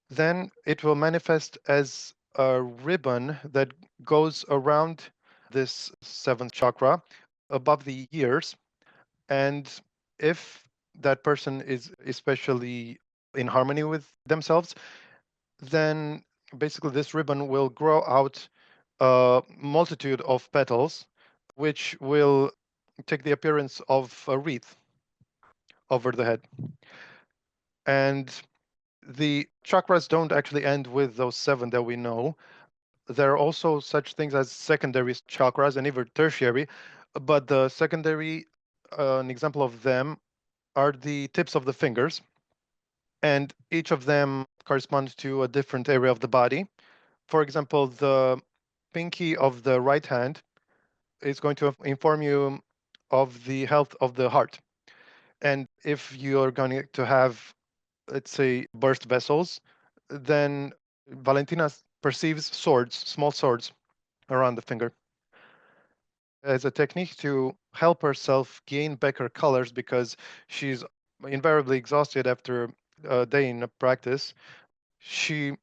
then it will manifest as a ribbon that goes around this 7th chakra above the ears. And if that person is especially in harmony with themselves, then basically this ribbon will grow out a multitude of petals, which will take the appearance of a wreath over the head. And the chakras don't actually end with those 7 that we know. There are also such things as secondary chakras and even tertiary, but the secondary, an example of them are the tips of the fingers, and each of them corresponds to a different area of the body. For example, the pinky of the right hand is going to inform you of the health of the heart. And if you're going to have, let's say, burst vessels, then Valentina perceives swords, small swords around the finger, as a technique to help herself gain back her colors because she's invariably exhausted after a day in a practice. She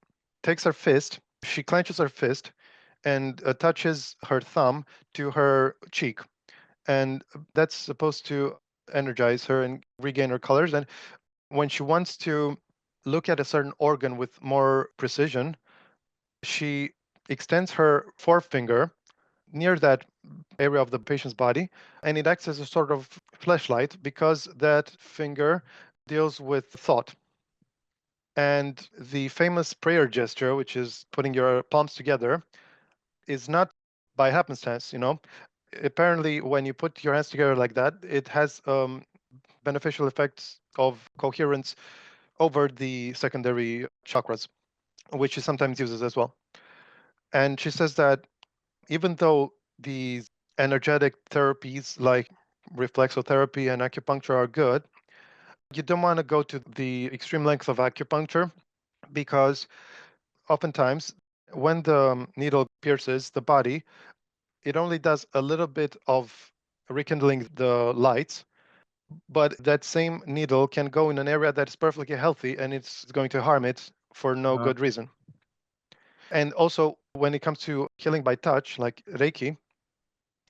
takes her fist, she clenches her fist, and touches her thumb to her cheek. And that's supposed to energize her and regain her colors. And when she wants to look at a certain organ with more precision, she extends her forefinger near that area of the patient's body, and it acts as a sort of flashlight because that finger deals with thought. And the famous prayer gesture, which is putting your palms together, is not by happenstance. Apparently, when you put your hands together like that, it has beneficial effects of coherence over the secondary chakras, which she sometimes uses as well. And she says that even though these energetic therapies like reflexotherapy and acupuncture are good, you don't want to go to the extreme length of acupuncture because oftentimes when the needle pierces the body, it only does a little bit of rekindling the lights, but that same needle can go in an area that's perfectly healthy and it's going to harm it for no Wow. good reason. And also, when it comes to healing by touch, like Reiki,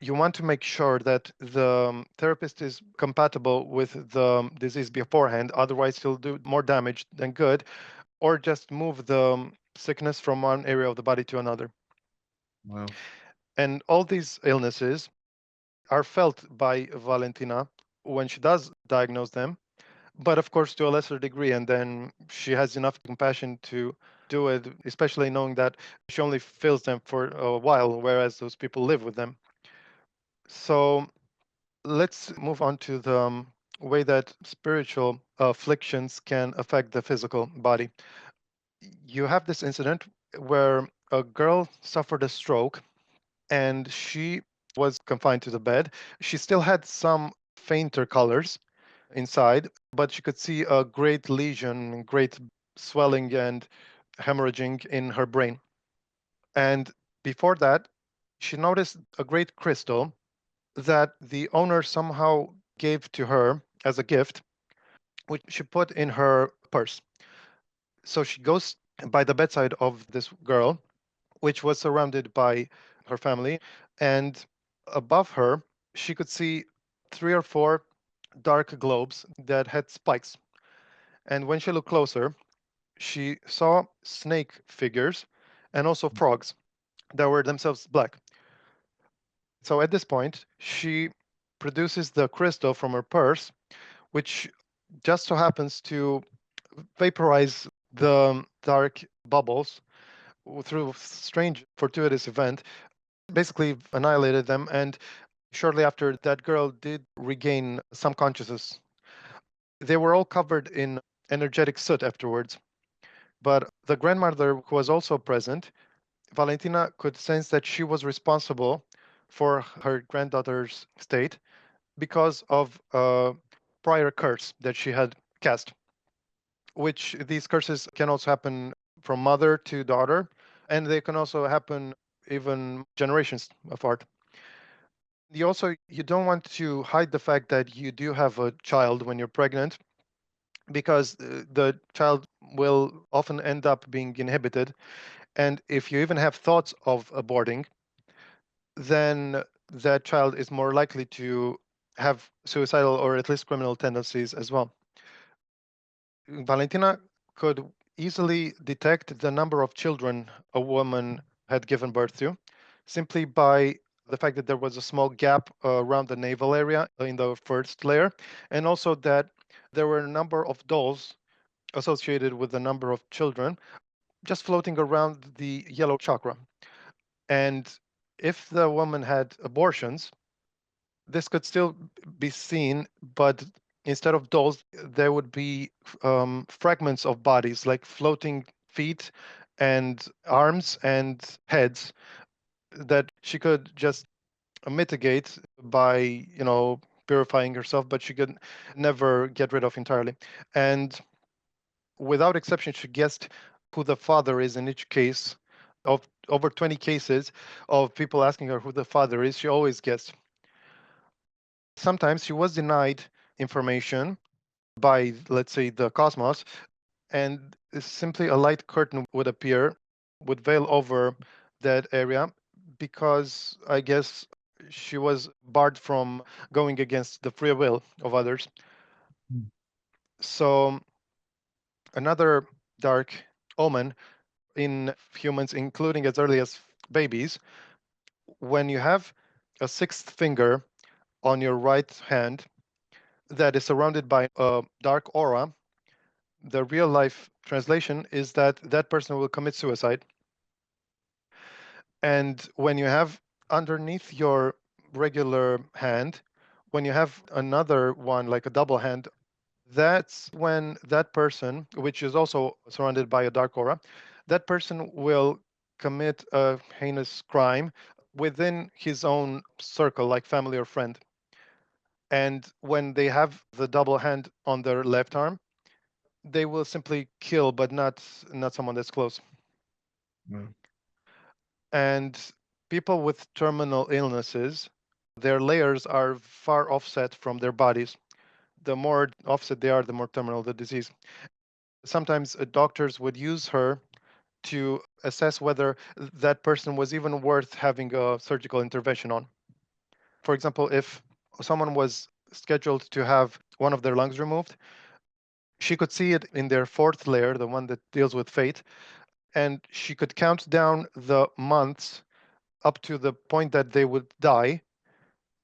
you want to make sure that the therapist is compatible with the disease beforehand. Otherwise, he'll do more damage than good, or just move the sickness from one area of the body to another. Wow. And all these illnesses are felt by Valentina when she does diagnose them, but of course to a lesser degree. And then she has enough compassion to do it, especially knowing that she only feels them for a while, whereas those people live with them. So let's move on to the way that spiritual afflictions can affect the physical body. You have this incident where a girl suffered a stroke and she was confined to the bed. She still had some fainter colors inside, but she could see a great lesion, great swelling and hemorrhaging in her brain. And before that, she noticed a great crystal that the owner somehow gave to her as a gift, which she put in her purse. So she goes by the bedside of this girl, which was surrounded by her family, and above her, she could see three or four dark globes that had spikes. And when she looked closer, she saw snake figures and also frogs that were themselves black. So at this point, she produces the crystal from her purse, which just so happens to vaporize the dark bubbles through strange fortuitous event, basically annihilated them. And shortly after, that girl did regain some consciousness. They were all covered in energetic soot afterwards. But the grandmother, who was also present, Valentina could sense that she was responsible for her granddaughter's state because of a prior curse that she had cast, which these curses can also happen from mother to daughter, and they can also happen even generations apart. You don't want to hide the fact that you do have a child when you're pregnant, because the child will often end up being inhibited, and if you even have thoughts of aborting, then that child is more likely to have suicidal or at least criminal tendencies as well. Valentina could easily detect the number of children a woman had given birth to simply by the fact that there was a small gap around the navel area in the first layer, and also that there were a number of dolls associated with the number of children just floating around the yellow chakra. And if the woman had abortions, this could still be seen, but instead of dolls, there would be fragments of bodies, like floating feet and arms and heads that she could just mitigate by, purifying herself, but she could never get rid of entirely. And without exception, she guessed who the father is in each case. Of over 20 cases of people asking her who the father is, she always guessed. Sometimes she was denied information by, let's say, the cosmos, and simply a light curtain would appear, would veil over that area, because I guess she was barred from going against the free will of others. Mm. So, another dark omen in humans, including as early as babies, when you have a sixth finger on your right hand that is surrounded by a dark aura, the real life translation is that that person will commit suicide. And when you have underneath your regular hand, when you have another one like a double hand, that's when that person, which is also surrounded by a dark aura, that person will commit a heinous crime within his own circle, like family or friend. And when they have the double hand on their left arm, they will simply kill, but not someone that's close. Wow. And people with terminal illnesses, their layers are far offset from their bodies. The more offset they are, the more terminal the disease. Sometimes doctors would use her to assess whether that person was even worth having a surgical intervention on. For example, if someone was scheduled to have one of their lungs removed, she could see it in their fourth layer, the one that deals with fate, and she could count down the months up to the point that they would die,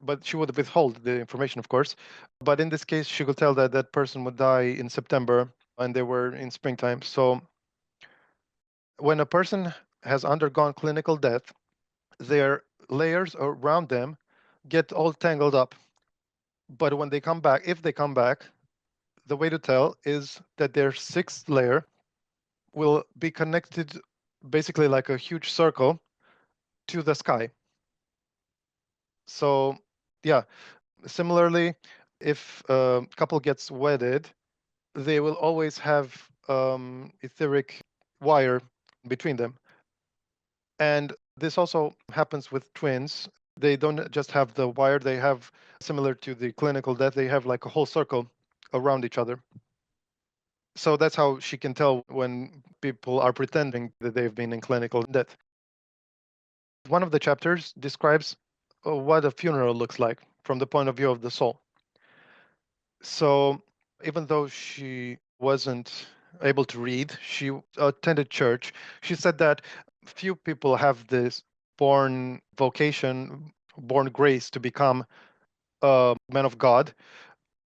but she would withhold the information, of course. But in this case, she could tell that that person would die in September and they were in springtime. So When a person has undergone clinical death, their layers around them get all tangled up. But when they come back, if they come back, the way to tell is that their sixth layer will be connected basically like a huge circle to the sky. So, yeah, similarly, if a couple gets wedded, they will always have etheric wire between them. And this also happens with twins. They don't just have the wire, they have, similar to the clinical death, they have like a whole circle around each other. So that's how she can tell when people are pretending that they've been in clinical death. One of the chapters describes what a funeral looks like from the point of view of the soul. So even though she wasn't able to read, she attended church. She said that few people have this born vocation, born grace to become a man of God.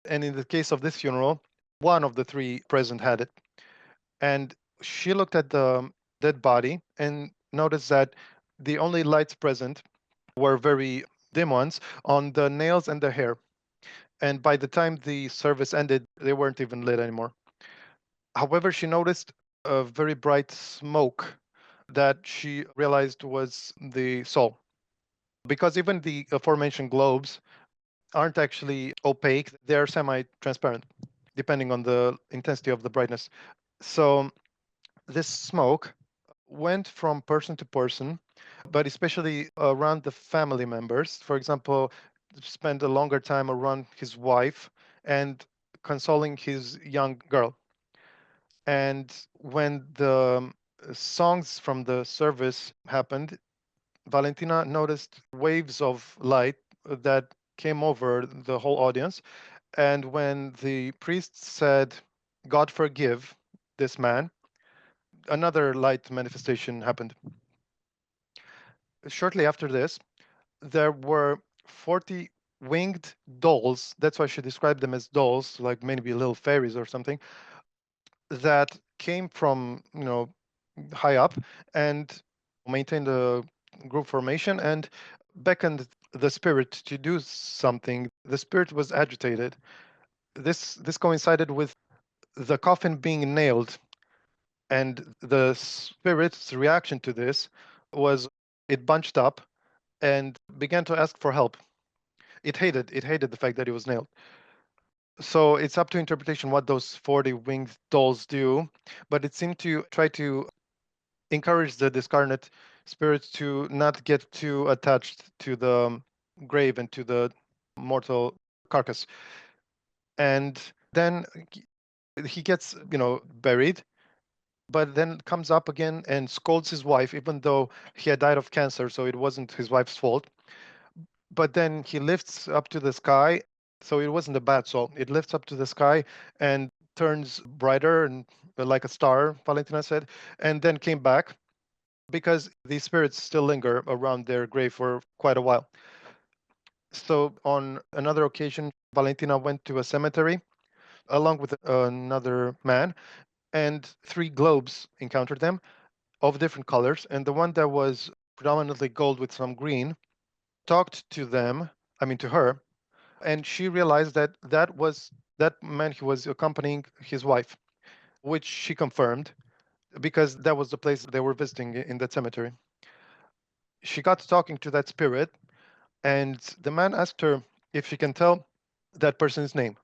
And in the case of this funeral, one of the three present had it. And she looked at the dead body and noticed that the only lights present were very dim ones on the nails and the hair. And by the time the service ended, they weren't even lit anymore. However, she noticed a very bright smoke that she realized was the soul. Because even the aforementioned globes aren't actually opaque, they're semi transparent, depending on the intensity of the brightness. So this smoke went from person to person, but especially around the family members. For example, spent a longer time around his wife and consoling his young girl. And when the songs from the service happened, Valentina noticed waves of light that came over the whole audience. And when the priest said, God forgive this man, another light manifestation happened. Shortly after this, there were 40 winged dolls. That's why she described them as dolls, like maybe little fairies or something, that came from, high up and maintained a group formation and beckoned the spirit to do something. The spirit was agitated. This coincided with the coffin being nailed, and the spirit's reaction to this was it bunched up and began to ask for help. It hated the fact that it was nailed. So it's up to interpretation what those 40 winged dolls do, but it seemed to try to encourage the discarnate spirits to not get too attached to the grave and to the mortal carcass. And then he gets, buried, but then comes up again and scolds his wife, even though he had died of cancer, so it wasn't his wife's fault. But then he lifts up to the sky, so it wasn't a bad soul. It lifts up to the sky and turns brighter and like a star, Valentina said, and then came back because these spirits still linger around their grave for quite a while. So on another occasion, Valentina went to a cemetery along with another man, and three globes encountered them of different colors. And the one that was predominantly gold with some green talked to them, I mean to her, and she realized that that man who was accompanying his wife, which she confirmed because that was the place they were visiting in that cemetery. She got to talking to that spirit, and the man asked her if she can tell that person's name.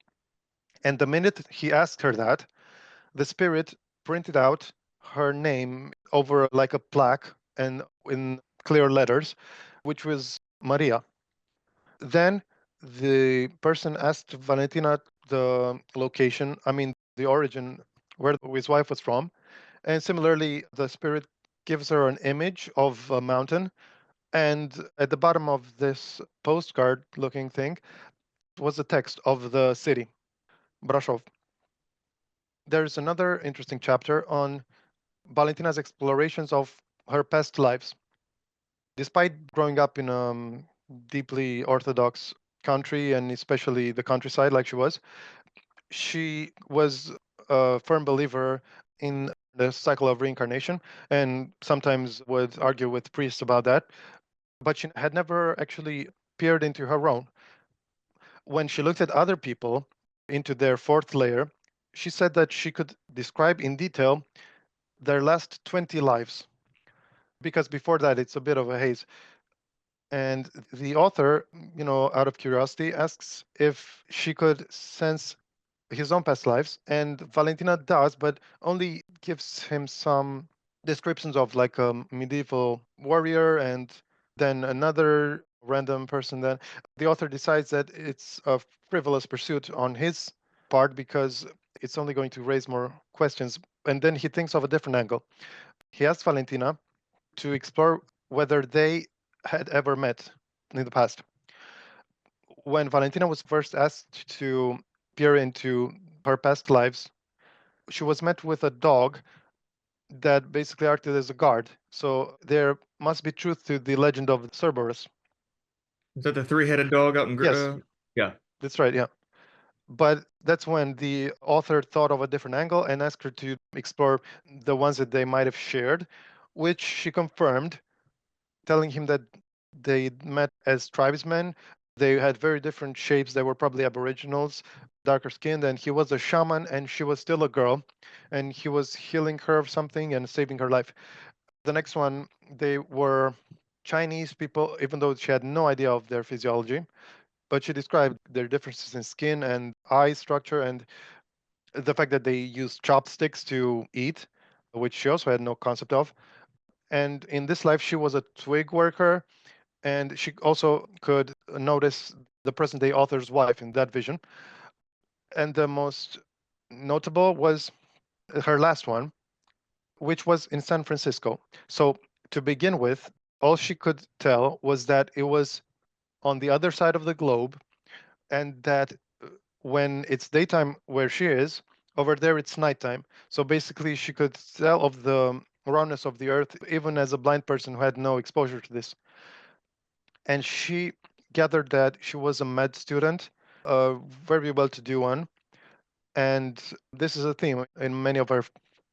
And the minute he asked her that, the spirit printed out her name over like a plaque and in clear letters, which was Maria. Then the person asked Valentina the location, I mean, the origin, where his wife was from. And similarly, the spirit gives her an image of a mountain. And at the bottom of this postcard looking thing was the text of the city, Brasov. There's another interesting chapter on Valentina's explorations of her past lives. Despite growing up in a deeply Orthodox country and especially the countryside like she was a firm believer in the cycle of reincarnation, and sometimes would argue with priests about that. But she had never actually peered into her own. When she looked at other people into their fourth layer, she said that she could describe in detail their last 20 lives, because before that it's a bit of a haze. And the author, out of curiosity, asks if she could sense his own past lives, and Valentina does, but only gives him some descriptions of like a medieval warrior and then another random person. Then the author decides that it's a frivolous pursuit on his part because it's only going to raise more questions. And then he thinks of a different angle. He asks Valentina to explore whether they had ever met in the past. When Valentina was first asked to peer into her past lives, she was met with a dog that basically acted as a guard. So there must be truth to the legend of Cerberus. Is that the three-headed dog out in Yes, yeah. that's right. Yeah. But that's when the author thought of a different angle and asked her to explore the ones that they might have shared, which she confirmed, telling him that they met as tribesmen. They had very different shapes. They were probably aboriginals, darker skinned, and he was a shaman and she was still a girl. And he was healing her of something and saving her life. The next one, they were Chinese people, even though she had no idea of their physiology. But she described their differences in skin and eye structure and the fact that they used chopsticks to eat, which she also had no concept of. And in this life, she was a twig worker, and she also could notice the present day author's wife in that vision. And the most notable was her last one, which was in San Francisco. So to begin with, all she could tell was that it was on the other side of the globe, and that when it's daytime where she is, over there it's nighttime. So basically, she could tell of the roundness of the earth, even as a blind person who had no exposure to this. And she gathered that she was a med student, a very well to do one. And this is a theme in many of her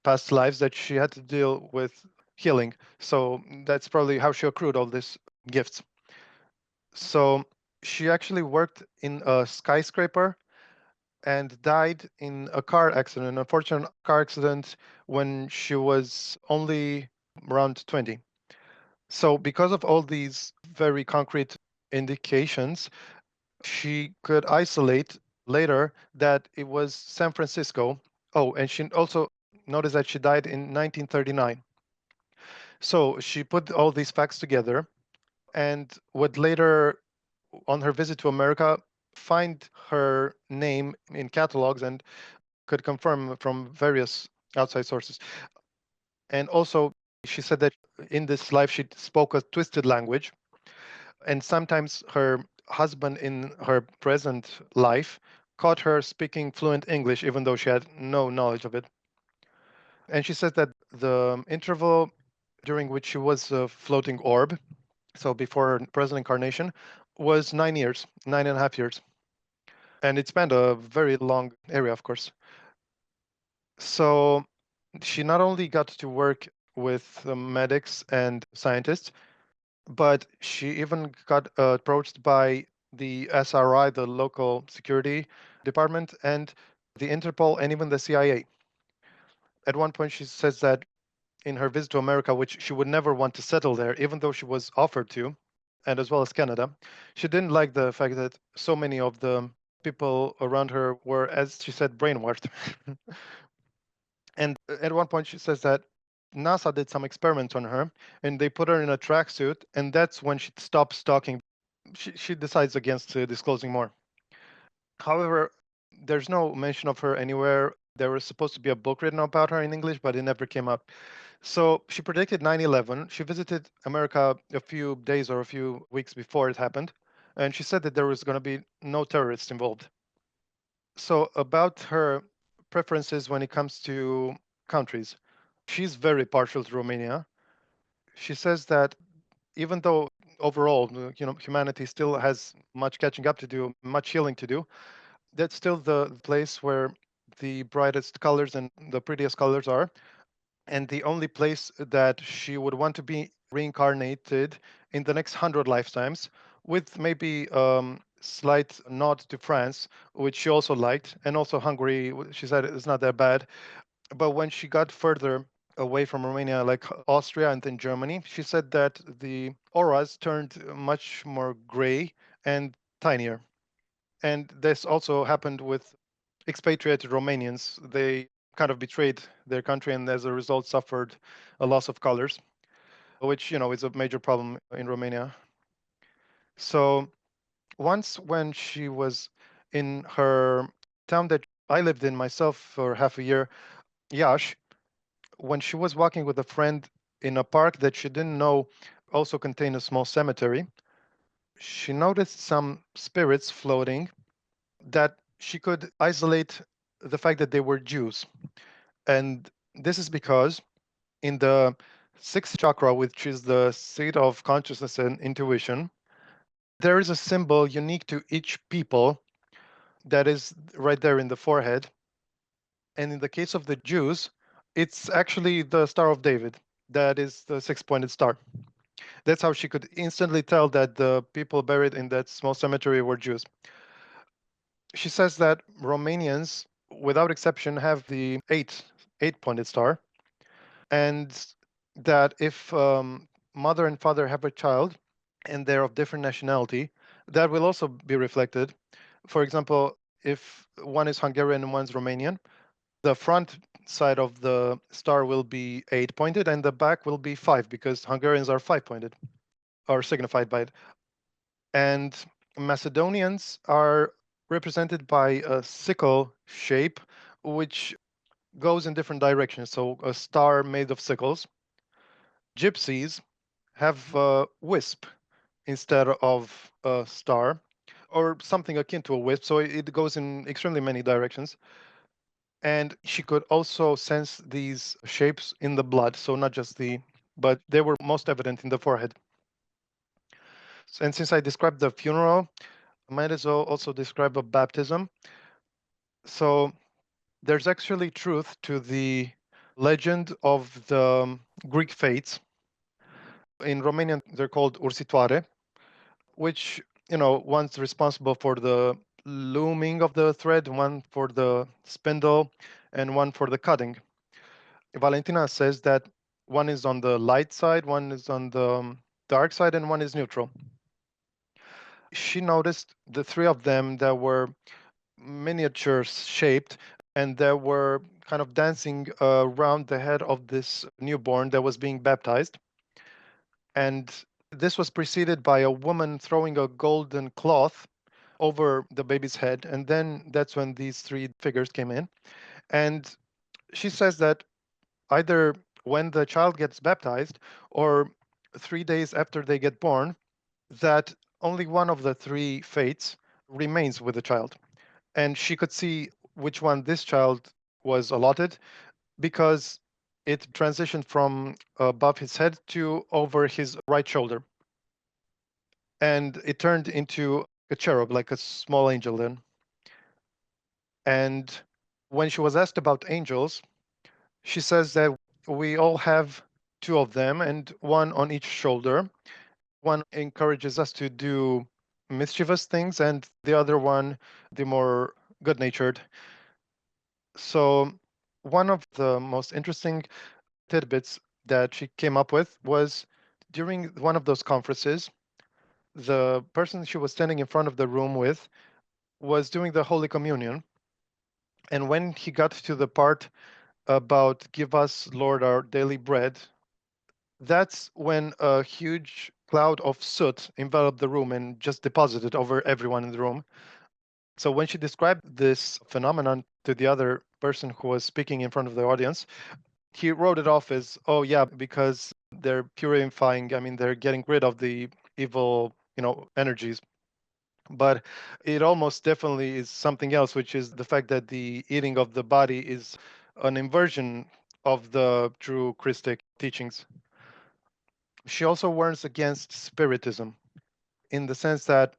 past lives that she had to deal with healing. So that's probably how she accrued all these gifts. So she actually worked in a skyscraper and died in a car accident, an unfortunate car accident when she was only around 20. So, because of all these very concrete indications, she could isolate later that it was San Francisco. Oh, and she also noticed that she died in 1939. So, she put all these facts together and would later, on her visit to America, find her name in catalogs and could confirm from various outside sources. And also, she said that in this life she spoke a twisted language, and sometimes her husband in her present life caught her speaking fluent English, even though she had no knowledge of it. And she says that the interval during which she was a floating orb, so before her present incarnation, was 9 years, 9.5 years. And it spanned a very long area, of course. So she not only got to work with medics and scientists, but she even got approached by the SRI, the local security department, and the Interpol, and even the CIA. At one point, she says that in her visit to America, which she would never want to settle there, even though she was offered to, and as well as Canada, she didn't like the fact that so many of the people around her were, as she said, brainwashed. And at one point, she says that NASA did some experiments on her and they put her in a tracksuit, and that's when she stops talking. She decides against disclosing more. However, there's no mention of her anywhere. There was supposed to be a book written about her in English, but it never came up. So she predicted 9/11. She visited America a few days or a few weeks before it happened, and she said that there was going to be no terrorists involved. So about her preferences when it comes to countries, she's very partial to Romania. She says that even though overall, humanity still has much catching up to do, much healing to do, that's still the place where the brightest colors and the prettiest colors are. and the only place that she would want to be reincarnated in the next 100 lifetimes, with maybe slight nod to France, which she also liked, and also Hungary. She said it's not that bad. But when she got further away from Romania, like Austria and then Germany, she said that the auras turned much more gray and tinier. And this also happened with expatriated Romanians. They kind of betrayed their country and as a result suffered a loss of colors, which, is a major problem in Romania. So once when she was in her town that I lived in myself for half a year, Yash, when she was walking with a friend in a park that she didn't know also contained a small cemetery, she noticed some spirits floating that she could isolate the fact that they were Jews. And this is because in the sixth chakra, which is the seat of consciousness and intuition, there is a symbol unique to each people that is right there in the forehead. And in the case of the Jews, it's actually the Star of David. That is the six-pointed star. That's how she could instantly tell that the people buried in that small cemetery were Jews. She says that Romanians, without exception, have the eight-pointed star, and that if mother and father have a child and they're of different nationality, that will also be reflected. For example, if one is Hungarian and one's Romanian, the front side of the star will be eight-pointed and the back will be five because Hungarians are five-pointed or signified by it. And Macedonians are represented by a sickle shape, which goes in different directions. So a star made of sickles. Gypsies have a wisp instead of a star, or something akin to a wisp. So it goes in extremely many directions. And she could also sense these shapes in the blood. So not just but they were most evident in the forehead. And since I described the funeral, I might as well also describe a baptism. So there's actually truth to the legend of the Greek fates. In Romanian, they're called ursitoare, which, one's responsible for the looming of the thread, one for the spindle, and one for the cutting. Valentina says that one is on the light side, one is on the dark side, and one is neutral. She noticed the three of them that were miniature shaped and that were kind of dancing around the head of this newborn that was being baptized. And this was preceded by a woman throwing a golden cloth over the baby's head. And then that's when these three figures came in. And she says that either when the child gets baptized or 3 days after they get born, that only one of the three fates remains with the child. And she could see which one this child was allotted because it transitioned from above his head to over his right shoulder. And it turned into a cherub, like a small angel then. And when she was asked about angels, she says that we all have two of them and one on each shoulder. One encourages us to do mischievous things, and the other one, the more good natured. So, one of the most interesting tidbits that she came up with was during one of those conferences, the person she was standing in front of the room with was doing the Holy Communion. And when he got to the part about give us, Lord, our daily bread, that's when a huge cloud of soot enveloped the room and just deposited over everyone in the room. So when she described this phenomenon to the other person who was speaking in front of the audience, he wrote it off as, oh yeah, because they're purifying, I mean, they're getting rid of the evil, energies. But it almost definitely is something else, which is the fact that the eating of the body is an inversion of the true Christic teachings. She also warns against spiritism in the sense that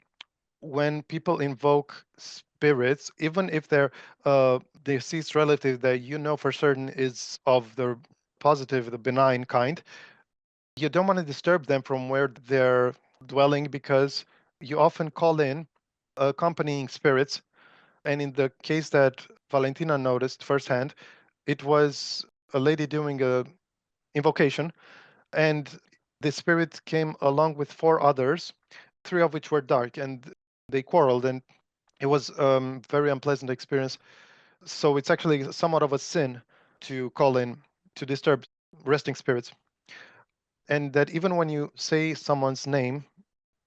when people invoke spirits, even if they're deceased relative that you know for certain is of the positive, the benign kind, you don't want to disturb them from where they're dwelling because you often call in accompanying spirits. And in the case that Valentina noticed firsthand, it was a lady doing a invocation, and the spirit came along with four others, three of which were dark, and they quarreled, and it was a very unpleasant experience. So it's actually somewhat of a sin to call in to disturb resting spirits. And that even when you say someone's name,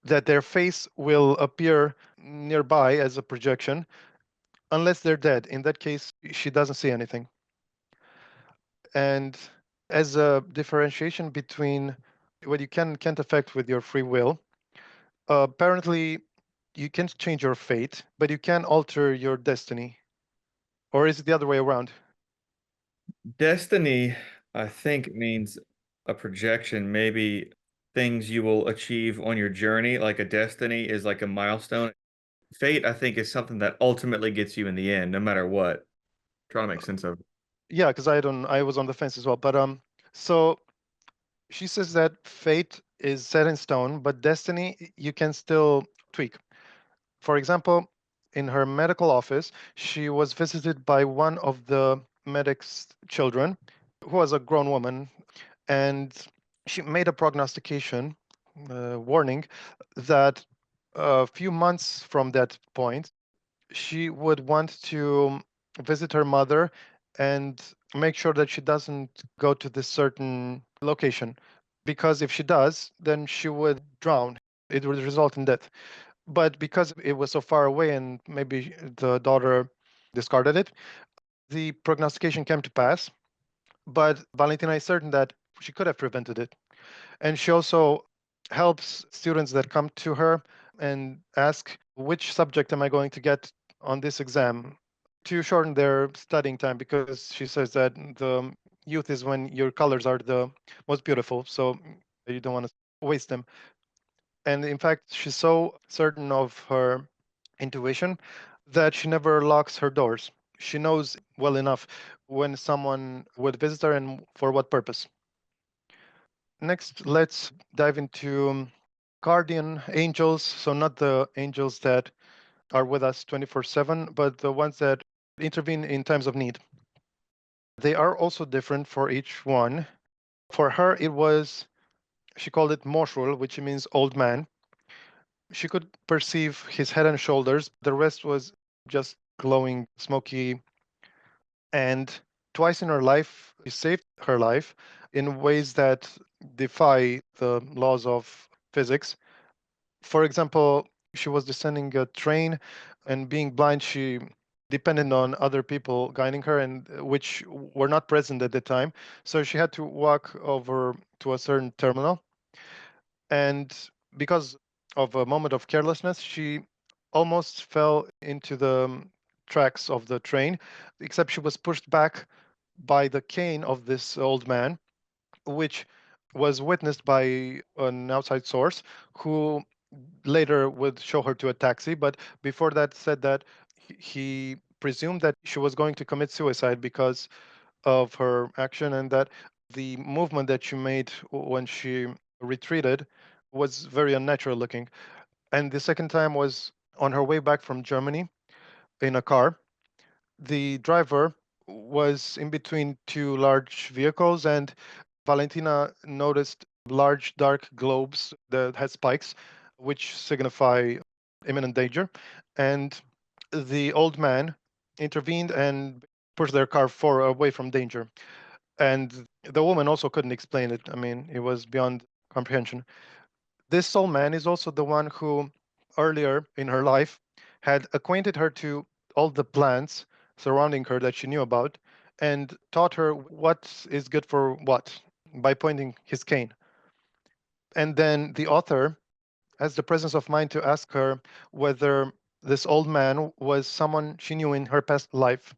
that their face will appear nearby as a projection, unless they're dead. In that case, she doesn't see anything. And as a differentiation between what you can't affect with your free will, apparently you can't change your fate, but you can alter your destiny. Or is it the other way around? Destiny, I think, means a projection, maybe things you will achieve on your journey. Like a destiny is like a milestone. Fate, I think, is something that ultimately gets you in the end, no matter what. Trying to make sense of it. Yeah, because I was on the fence as well. But so she says that fate is set in stone, but destiny you can still tweak. For example, in her medical office, she was visited by one of the medic's children, who was a grown woman, and she made a prognostication, warning that a few months from that point, she would want to visit her mother and make sure that she doesn't go to this certain location. Because if she does, then she would drown. It would result in death. But because it was so far away and maybe the daughter discarded it, the prognostication came to pass. But Valentina is certain that she could have prevented it. And she also helps students that come to her and ask, which subject am I going to get on this exam, to shorten their studying time, because she says that the youth is when your colors are the most beautiful. So you don't want to waste them. And in fact, she's so certain of her intuition that she never locks her doors. She knows well enough when someone would visit her and for what purpose. Next, let's dive into guardian angels. So, not the angels that are with us 24/7, but the ones that intervene in times of need. They are also different for each one. For her, it was, she called it Moshul, which means old man. She could perceive his head and shoulders. The rest was just glowing, smoky. And twice in her life, she saved her life in ways that defy the laws of physics. For example, she was descending a train, and being blind, she depended on other people guiding her, and which were not present at the time. So she had to walk over to a certain terminal, and because of a moment of carelessness, she almost fell into the tracks of the train, except she was pushed back by the cane of this old man, which was witnessed by an outside source who later would show her to a taxi. But before that, said that he presumed that she was going to commit suicide because of her action, and that the movement that she made when she retreated was very unnatural looking. And the second time was on her way back from Germany in a car. The driver was in between two large vehicles, and Valentina noticed large dark globes that had spikes, which signify imminent danger. And the old man intervened and pushed their car far away from danger. And the woman also couldn't explain it. I mean, it was beyond comprehension. This soul man is also the one who, earlier in her life, had acquainted her to all the plants surrounding her that she knew about and taught her what is good for what by pointing his cane. And then the author has the presence of mind to ask her whether this old man was someone she knew in her past life.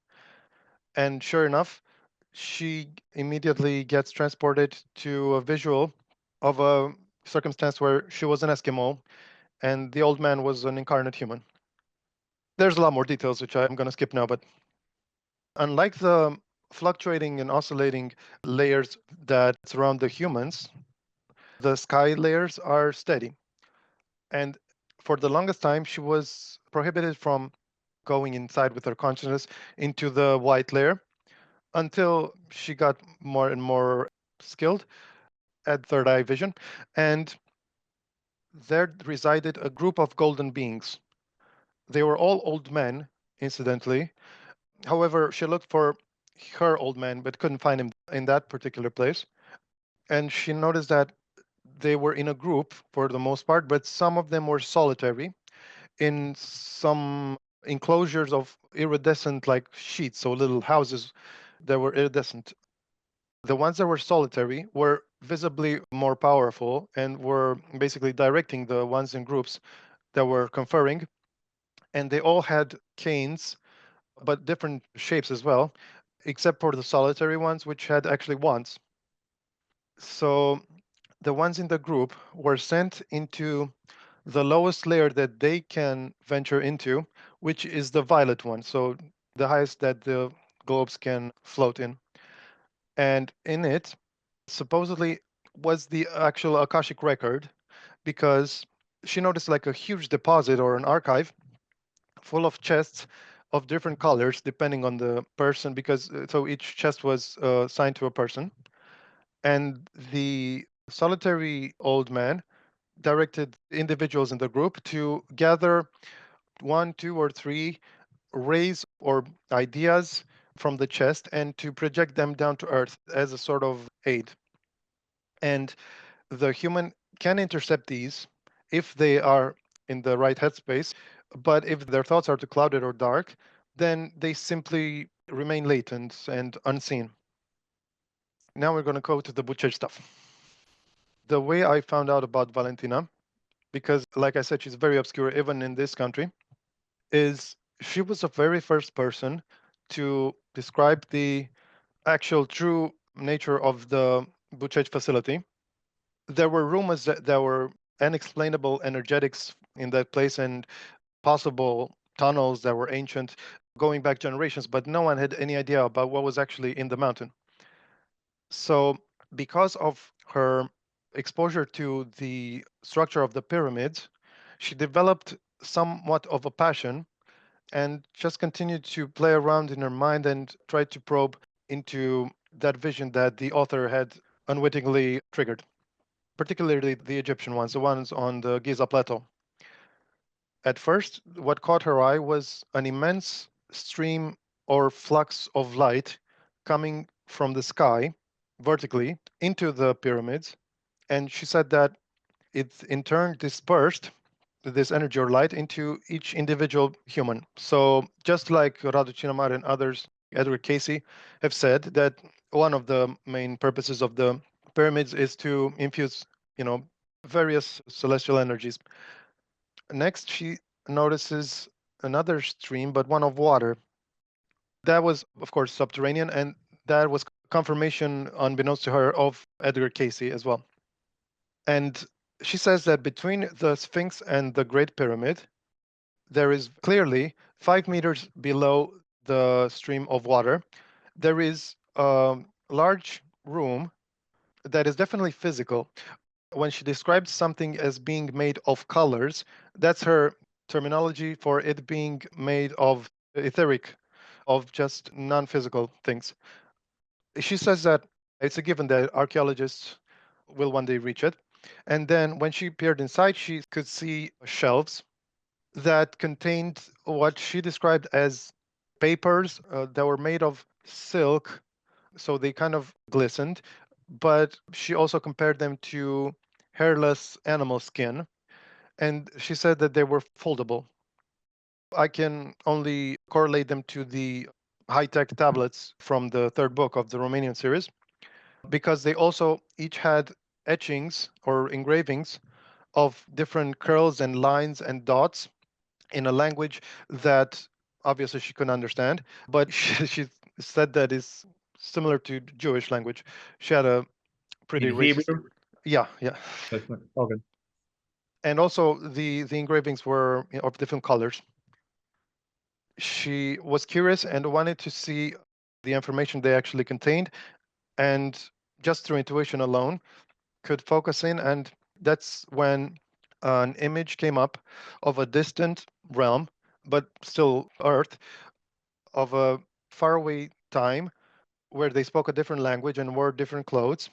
And sure enough, she immediately gets transported to a visual of a circumstance where she was an Eskimo and the old man was an incarnate human. There's a lot more details which I'm going to skip now, but unlike the fluctuating and oscillating layers that surround the humans. The sky layers are steady. And for the longest time, she was prohibited from going inside with her consciousness into the white layer until she got more and more skilled at third eye vision. And there resided a group of golden beings. They were all old men, incidentally. However, she looked for her old man but couldn't find him in that particular place. And she noticed that they were in a group for the most part, but some of them were solitary in some enclosures of iridescent like sheets, so little houses that were iridescent. The ones that were solitary were visibly more powerful and were basically directing the ones in groups that were conferring. And they all had canes, but different shapes as well, except for the solitary ones, which had actually wands. So the ones in the group were sent into the lowest layer that they can venture into, which is the violet one. So the highest that the globes can float in. And in it, supposedly, was the actual Akashic record because she noticed like a huge deposit or an archive full of chests of different colors depending on the person because so each chest was assigned to a person. And the solitary old man directed individuals in the group to gather one, two, or three rays or ideas from the chest and to project them down to earth as a sort of aid. And the human can intercept these if they are in the right headspace, but if their thoughts are too clouded or dark, then they simply remain latent and unseen. Now we're going to go to the butcher stuff. The way I found out about Valentina, because like I said, she's very obscure even in this country, is she was the very first person to describe the actual true nature of the Buchech facility. There were rumors that there were unexplainable energetics in that place and possible tunnels that were ancient going back generations, but no one had any idea about what was actually in the mountain. So, because of her exposure to the structure of the pyramids, she developed somewhat of a passion and just continued to play around in her mind and try to probe into that vision that the author had unwittingly triggered, particularly the Egyptian ones, the ones on the Giza Plateau. At first, what caught her eye was an immense stream or flux of light coming from the sky vertically into the pyramids. And she said that it in turn dispersed this energy or light into each individual human. So just like Radu Chinamar and others, Edward Casey, have said that one of the main purposes of the pyramids is to infuse, various celestial energies. Next, she notices another stream, but one of water. That was, of course, subterranean, and that was confirmation, unbeknownst to her, of Edgar Casey as well. And she says that between the Sphinx and the Great Pyramid, there is clearly 5 meters below the stream of water, there is a large room that is definitely physical. When she describes something as being made of colors, that's her terminology for it being made of etheric, of just non physical things. She says that it's a given that archaeologists will one day reach it. And then when she peered inside, she could see shelves that contained what she described as papers that were made of silk, so they kind of glistened. But she also compared them to hairless animal skin, and she said that they were foldable. I can only correlate them to the high tech tablets from the third book of the Romanian series because they also each had etchings or engravings of different curls and lines and dots in a language that obviously she couldn't understand, but she said that is similar to Jewish language. She had a In pretty racist. Hebrew? Yeah, yeah. That's not, okay. And also the engravings were of different colors. She was curious and wanted to see the information they actually contained, and just through intuition alone could focus in. And that's when an image came up of a distant realm, but still Earth, of a faraway time where they spoke a different language and wore different clothes.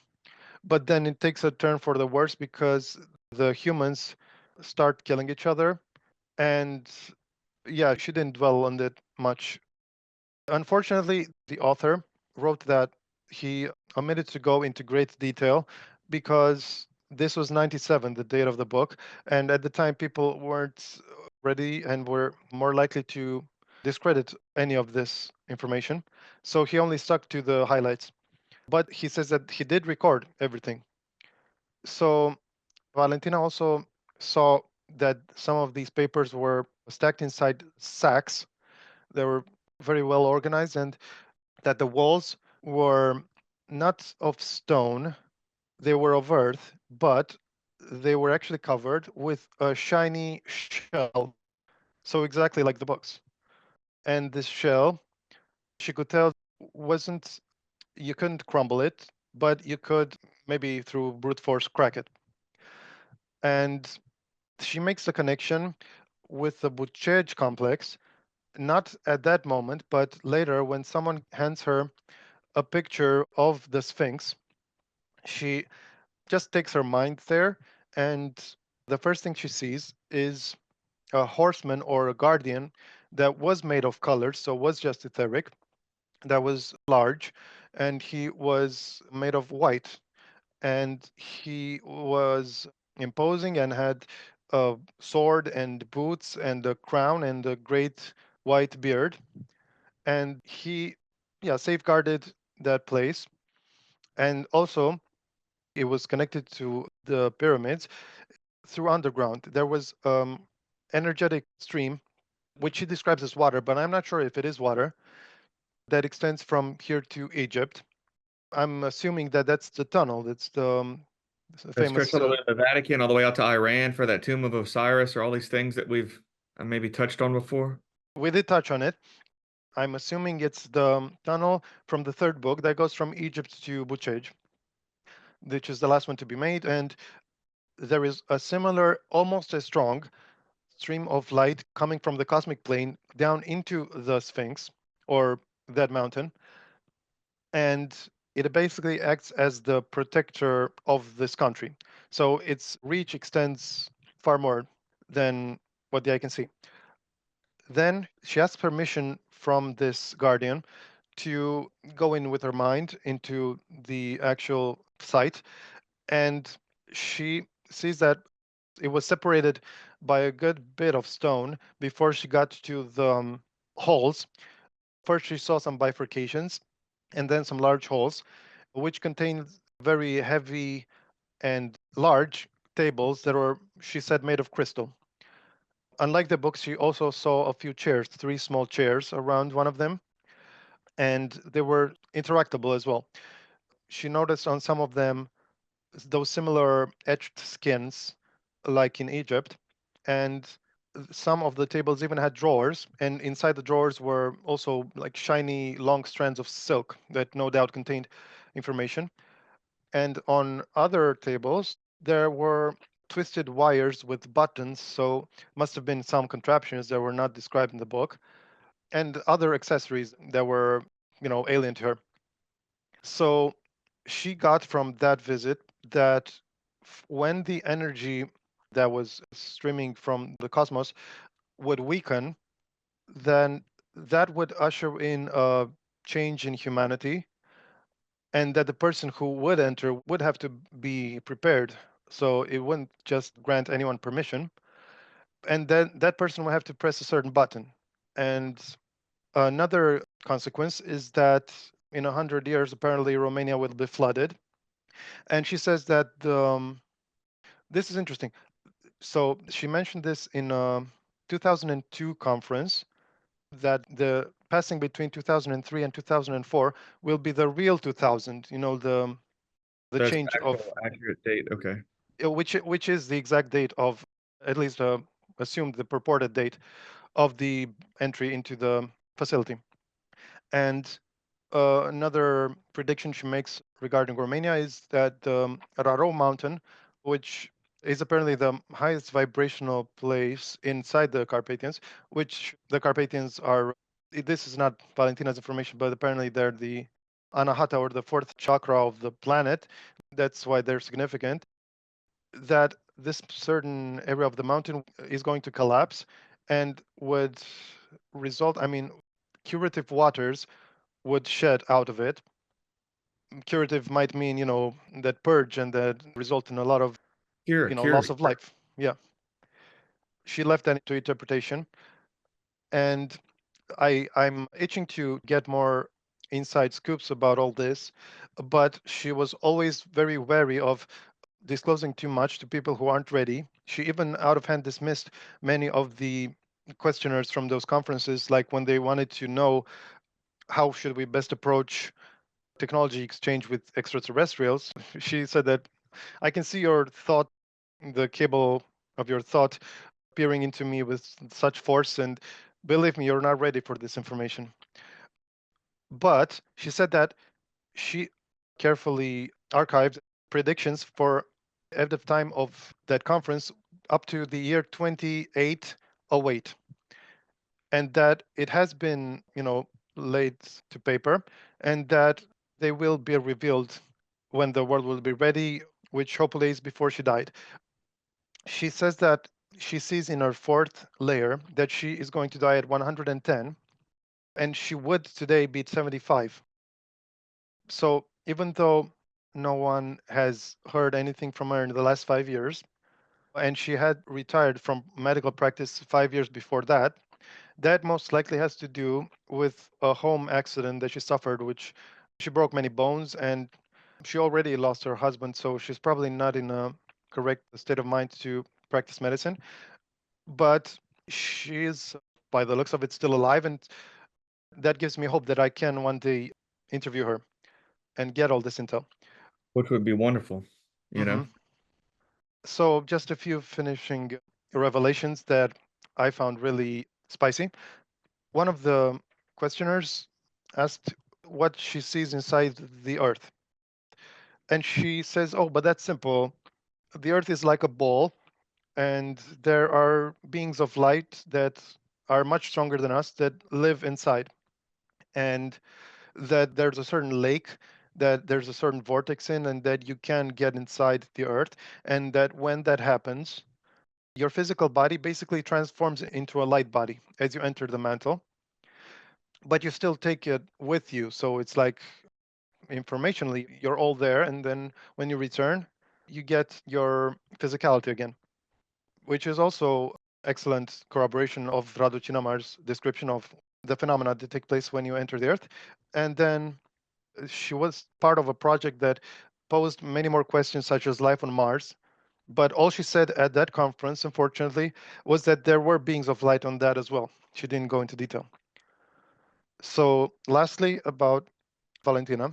But then it takes a turn for the worse because the humans start killing each other. And yeah, she didn't dwell on it much. Unfortunately, the author wrote that he omitted to go into great detail because this was 97, the date of the book, and at the time people weren't ready and were more likely to discredit any of this information. So he only stuck to the highlights. But he says that he did record everything. So Valentina also saw that some of these papers were stacked inside sacks. They were very well organized, and that the walls were not of stone, they were of earth, but they were actually covered with a shiny shell. So exactly like the books. And this shell, she could tell, wasn't, you couldn't crumble it, but you could maybe through brute force crack it. And she makes the connection with the Buceg complex, not at that moment, but later when someone hands her a picture of the Sphinx. She just takes her mind there, and the first thing she sees is a horseman or a guardian that was made of colors, so was just etheric, that was large, and he was made of white, and he was imposing and had a sword and boots and a crown and a great white beard, and he, yeah, safeguarded that place. And also it was connected to the pyramids through underground. There was energetic stream, which he describes as water, but I'm not sure if it is water, that extends from here to Egypt. I'm assuming that that's the tunnel. That's the That stretch famous. all the way to the Vatican, all the way out to Iran for that Tomb of Osiris, or all these things that we've maybe touched on before. We did touch on it. I'm assuming it's the tunnel from the third book that goes from Egypt to Buceg, which is the last one to be made. And there is a similar, almost as strong stream of light coming from the cosmic plane down into the Sphinx or that mountain. And it basically acts as the protector of this country. So its reach extends far more than what the eye can see. Then she asks permission from this guardian to go in with her mind into the actual site, and she sees that it was separated by a good bit of stone before she got to the holes. First, she saw some bifurcations and then some large holes, which contained very heavy and large tables that were, she said, made of crystal. Unlike the books, she also saw a few chairs, three small chairs around one of them, and they were interactable as well. She noticed on some of them those similar etched skins, like in Egypt, and some of the tables even had drawers, and inside the drawers were also like shiny long strands of silk that no doubt contained information. And on other tables, there were twisted wires with buttons, so must have been some contraptions that were not described in the book, and other accessories that were, alien to her. So she got from that visit that when the energy that was streaming from the cosmos would weaken, then that would usher in a change in humanity, and that the person who would enter would have to be prepared. So it wouldn't just grant anyone permission, and then that person will have to press a certain button. And another consequence is that in 100 years, apparently Romania will be flooded. And she says that this is interesting. So she mentioned this in a 2002 conference, that the passing between 2003 and 2004 will be the real 2000. The That's change of actual accurate date. Okay. which is the exact date of, at least assumed the purported date of the entry into the facility. And Another prediction she makes regarding Romania is that the Raro mountain, which is apparently the highest vibrational place inside the Carpathians, which the Carpathians are, this is not Valentina's information, but apparently they're the Anahata, or the fourth chakra of the planet. That's why they're significant. That this certain area of the mountain is going to collapse and would result, I mean, curative waters would shed out of it. Curative might mean, that purge and that result in a lot of, Cure. loss of life. Yeah. She left that to interpretation. And I'm itching to get more inside scoops about all this, but she was always very wary of disclosing too much to people who aren't ready. She even out of hand dismissed many of the questioners from those conferences, like when they wanted to know how should we best approach technology exchange with extraterrestrials. She said that I can see your thought, the cable of your thought peering into me with such force, and believe me, you're not ready for this information. But she said that she carefully archived predictions for at the time of that conference up to the year 2808, and that it has been, laid to paper, and that they will be revealed when the world will be ready, which hopefully is before she died. She says that she sees in her fourth layer that she is going to die at 110, and she would today be 75. So even though no one has heard anything from her in the last 5 years, and she had retired from medical practice 5 years before that, that most likely has to do with a home accident that she suffered, which she broke many bones, and she already lost her husband, so she's probably not in a correct state of mind to practice medicine. But she is, by the looks of it, still alive, and that gives me hope that I can one day interview her and get all this intel. Which would be wonderful, you know? hmm So, just a few finishing revelations that I found really spicy. One of the questioners asked what she sees inside the Earth. And she says, oh, but that's simple. The Earth is like a ball, and there are beings of light that are much stronger than us that live inside. And that there's a certain lake that there's a certain vortex in, and that you can get inside the Earth. And that when that happens, your physical body basically transforms into a light body as you enter the mantle, but you still take it with you. So it's like informationally, you're all there. And then when you return, you get your physicality again, which is also excellent corroboration of Radu Chinamar's description of the phenomena that take place when you enter the Earth. And then she was part of a project that posed many more questions, such as life on Mars. But all she said at that conference, unfortunately, was that there were beings of light on that as well. She didn't go into detail. So, lastly, about Valentina,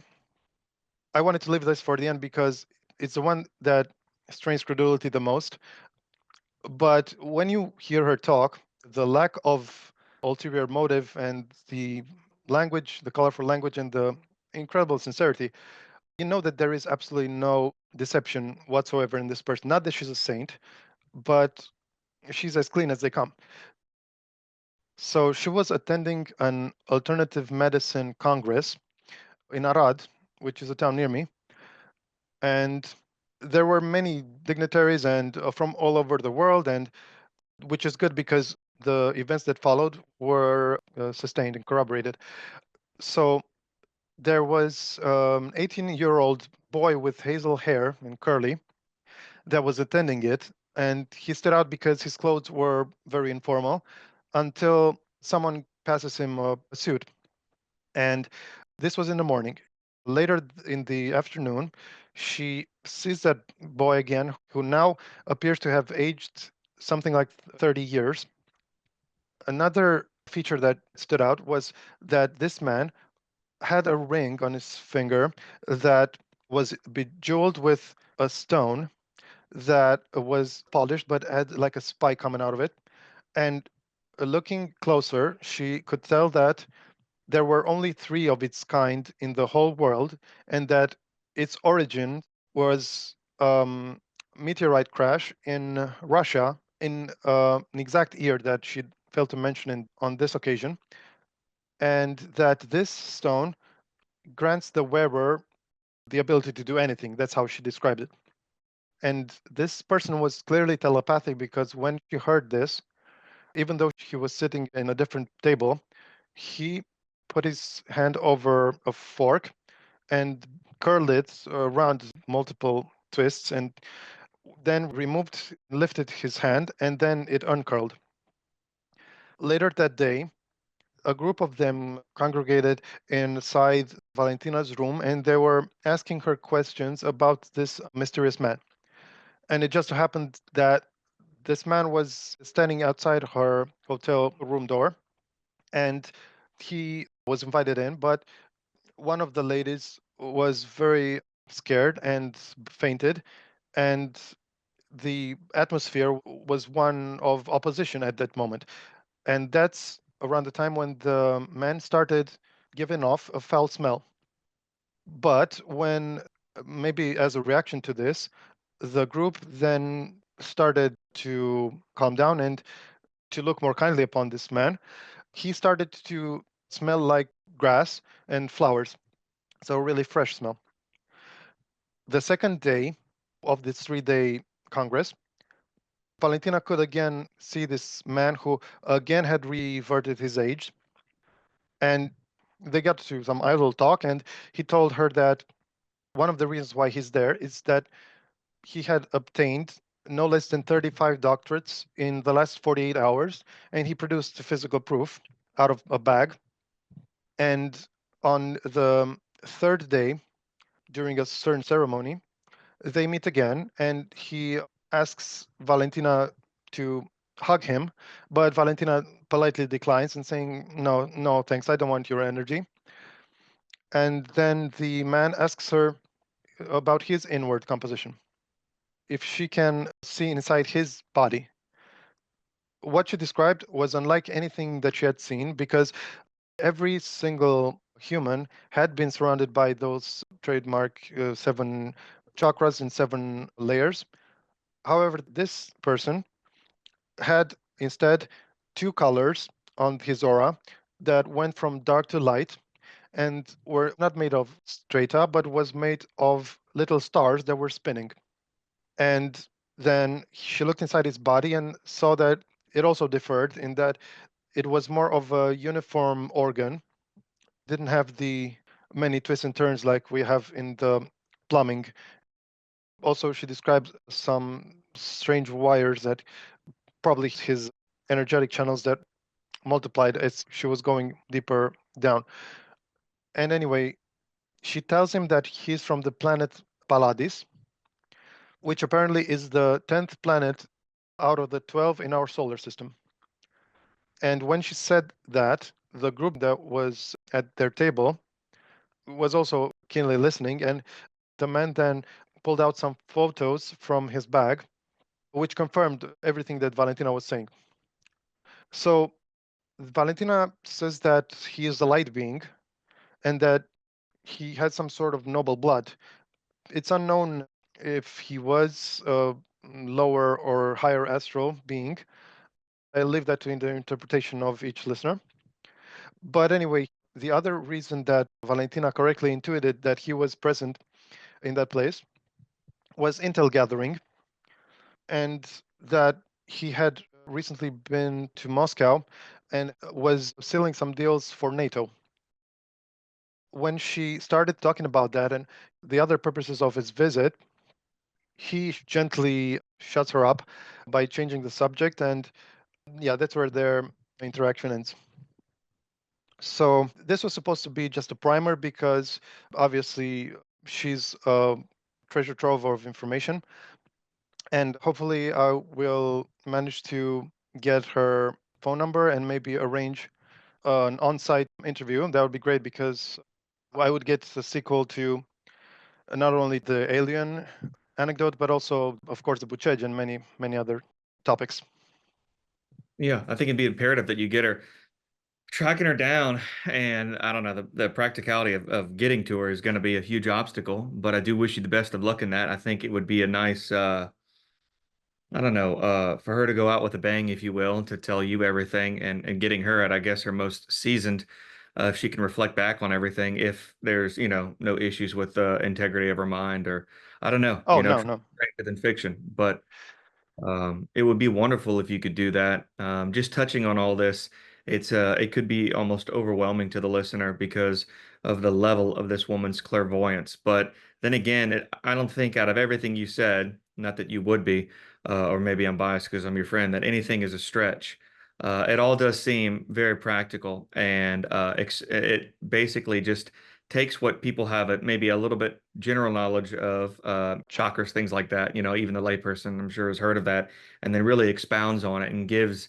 I wanted to leave this for the end because it's the one that strains credulity the most. But when you hear her talk, the lack of ulterior motive and the language, the colorful language, and the incredible sincerity, you know that there is absolutely no deception whatsoever in this person. Not that she's a saint, but she's as clean as they come. So she was attending an alternative medicine congress in Arad, which is a town near me, and there were many dignitaries and from all over the world, and which is good because the events that followed were sustained and corroborated. So there was 18-year-old boy with hazel hair and curly that was attending it, and he stood out because his clothes were very informal until someone passes him a suit. And this was in the morning. Later in the afternoon, she sees that boy again, who now appears to have aged something like 30 years. Another feature that stood out was that this man had a ring on his finger that was bejeweled with a stone that was polished but had like a spike coming out of it. And looking closer, she could tell that there were only 3 of its kind in the whole world, and that its origin was meteorite crash in Russia in an exact year that she failed to mention on this occasion, and that this stone grants the wearer the ability to do anything. That's how she described it. And this person was clearly telepathic, because when she heard this, even though he was sitting in a different table, he put his hand over a fork and curled it around multiple twists, and then lifted his hand, and then it uncurled. Later that day, a group of them congregated inside Valentina's room, and they were asking her questions about this mysterious man. And it just so happened that this man was standing outside her hotel room door, and he was invited in, but one of the ladies was very scared and fainted, and the atmosphere was one of opposition at that moment. And that's around the time when the man started giving off a foul smell. But when, maybe as a reaction to this, the group then started to calm down and to look more kindly upon this man, he started to smell like grass and flowers, so a really fresh smell. The second day of this 3-day Congress, Valentina could again see this man who again had reverted his age, and they got to some idle talk, and he told her that one of the reasons why he's there is that he had obtained no less than 35 doctorates in the last 48 hours, and he produced physical proof out of a bag. And on the third day, during a certain ceremony, they meet again, and he asks Valentina to hug him, but Valentina politely declines and saying, "No, no, thanks, I don't want your energy." And then the man asks her about his inward composition, if she can see inside his body. What she described was unlike anything that she had seen, because every single human had been surrounded by those trademark 7 chakras and 7 layers. However, this person had instead 2 colors on his aura that went from dark to light, and were not made of straight up, but was made of little stars that were spinning. And then she looked inside his body and saw that it also differed in that it was more of a uniform organ, didn't have the many twists and turns like we have in the plumbing. Also, she describes some strange wires that probably his energetic channels that multiplied as she was going deeper down. And anyway, she tells him that he's from the planet Paladis, which apparently is the 10th planet out of the 12 in our solar system. And when she said that, the group that was at their table was also keenly listening, and the man then pulled out some photos from his bag, which confirmed everything that Valentina was saying. So Valentina says that he is a light being and that he had some sort of noble blood. It's unknown if he was a lower or higher astral being. I leave that to the interpretation of each listener. But anyway, the other reason that Valentina correctly intuited that he was present in that place was intel gathering, and that he had recently been to Moscow and was sealing some deals for NATO. When she started talking about that and the other purposes of his visit, he gently shuts her up by changing the subject, and yeah, that's where their interaction ends. So this was supposed to be just a primer, because obviously she's a treasure trove of information, and hopefully I will manage to get her phone number and maybe arrange an on-site interview. That would be great, because I would get the sequel to not only the alien anecdote, but also, of course, the Buchej and many, many other topics. Yeah, I think it'd be imperative that you get her. Tracking her down, and I don't know, the practicality of getting to her is going to be a huge obstacle, but I do wish you the best of luck in that. I think it would be a nice, I don't know, for her to go out with a bang, if you will, to tell you everything, and getting her at, I guess, her most seasoned, if she can reflect back on everything, if there's, no issues with the integrity of her mind, or I don't know, Oh, no, truth no. is stranger than fiction, but it would be wonderful if you could do that. Just touching on all this, it could be almost overwhelming to the listener because of the level of this woman's clairvoyance. But then again, I don't think out of everything you said, not that you would be, or maybe I'm biased because I'm your friend, that anything is a stretch. It all does seem very practical, and it basically just takes what people have at maybe a little bit general knowledge of chakras, things like that. Even the layperson, I'm sure, has heard of that, and then really expounds on it and gives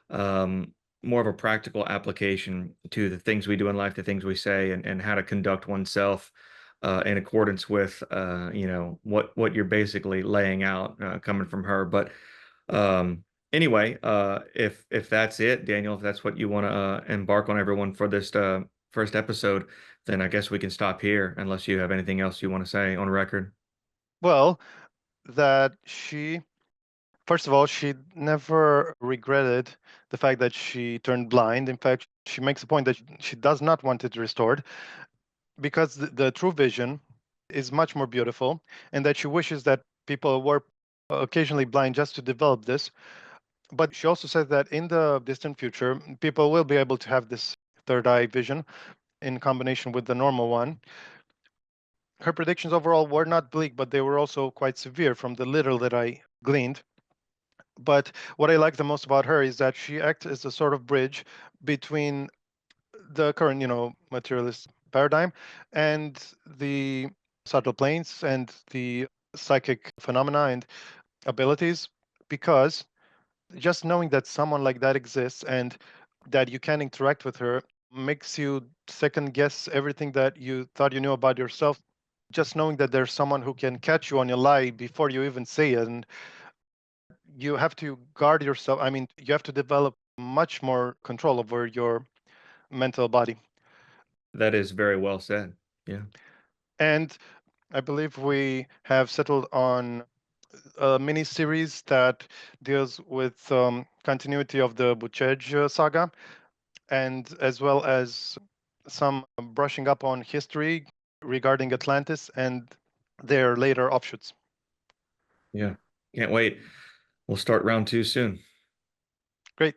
um, more of a practical application to the things we do in life, the things we say, and how to conduct oneself in accordance with what you're basically laying out coming from her. But anyway, if that's it, Daniel, if that's what you want to embark on everyone for this first episode, then I guess we can stop here unless you have anything else you want to say on record. Well, that first of all, she never regretted the fact that she turned blind. In fact, she makes a point that she does not want it restored because the true vision is much more beautiful, and that she wishes that people were occasionally blind just to develop this. But she also said that in the distant future, people will be able to have this third eye vision in combination with the normal one. Her predictions overall were not bleak, but they were also quite severe from the little that I gleaned. But what I like the most about her is that she acts as a sort of bridge between the current, materialist paradigm and the subtle planes and the psychic phenomena and abilities, because just knowing that someone like that exists and that you can interact with her makes you second guess everything that you thought you knew about yourself. Just knowing that there's someone who can catch you on your lie before you even say it, and you have to guard yourself. I mean, you have to develop much more control over your mental body. That is very well said. Yeah. And I believe we have settled on a mini series that deals with continuity of the Buchej saga, and as well as some brushing up on history regarding Atlantis and their later offshoots. Yeah. Can't wait. We'll start round two soon. Great.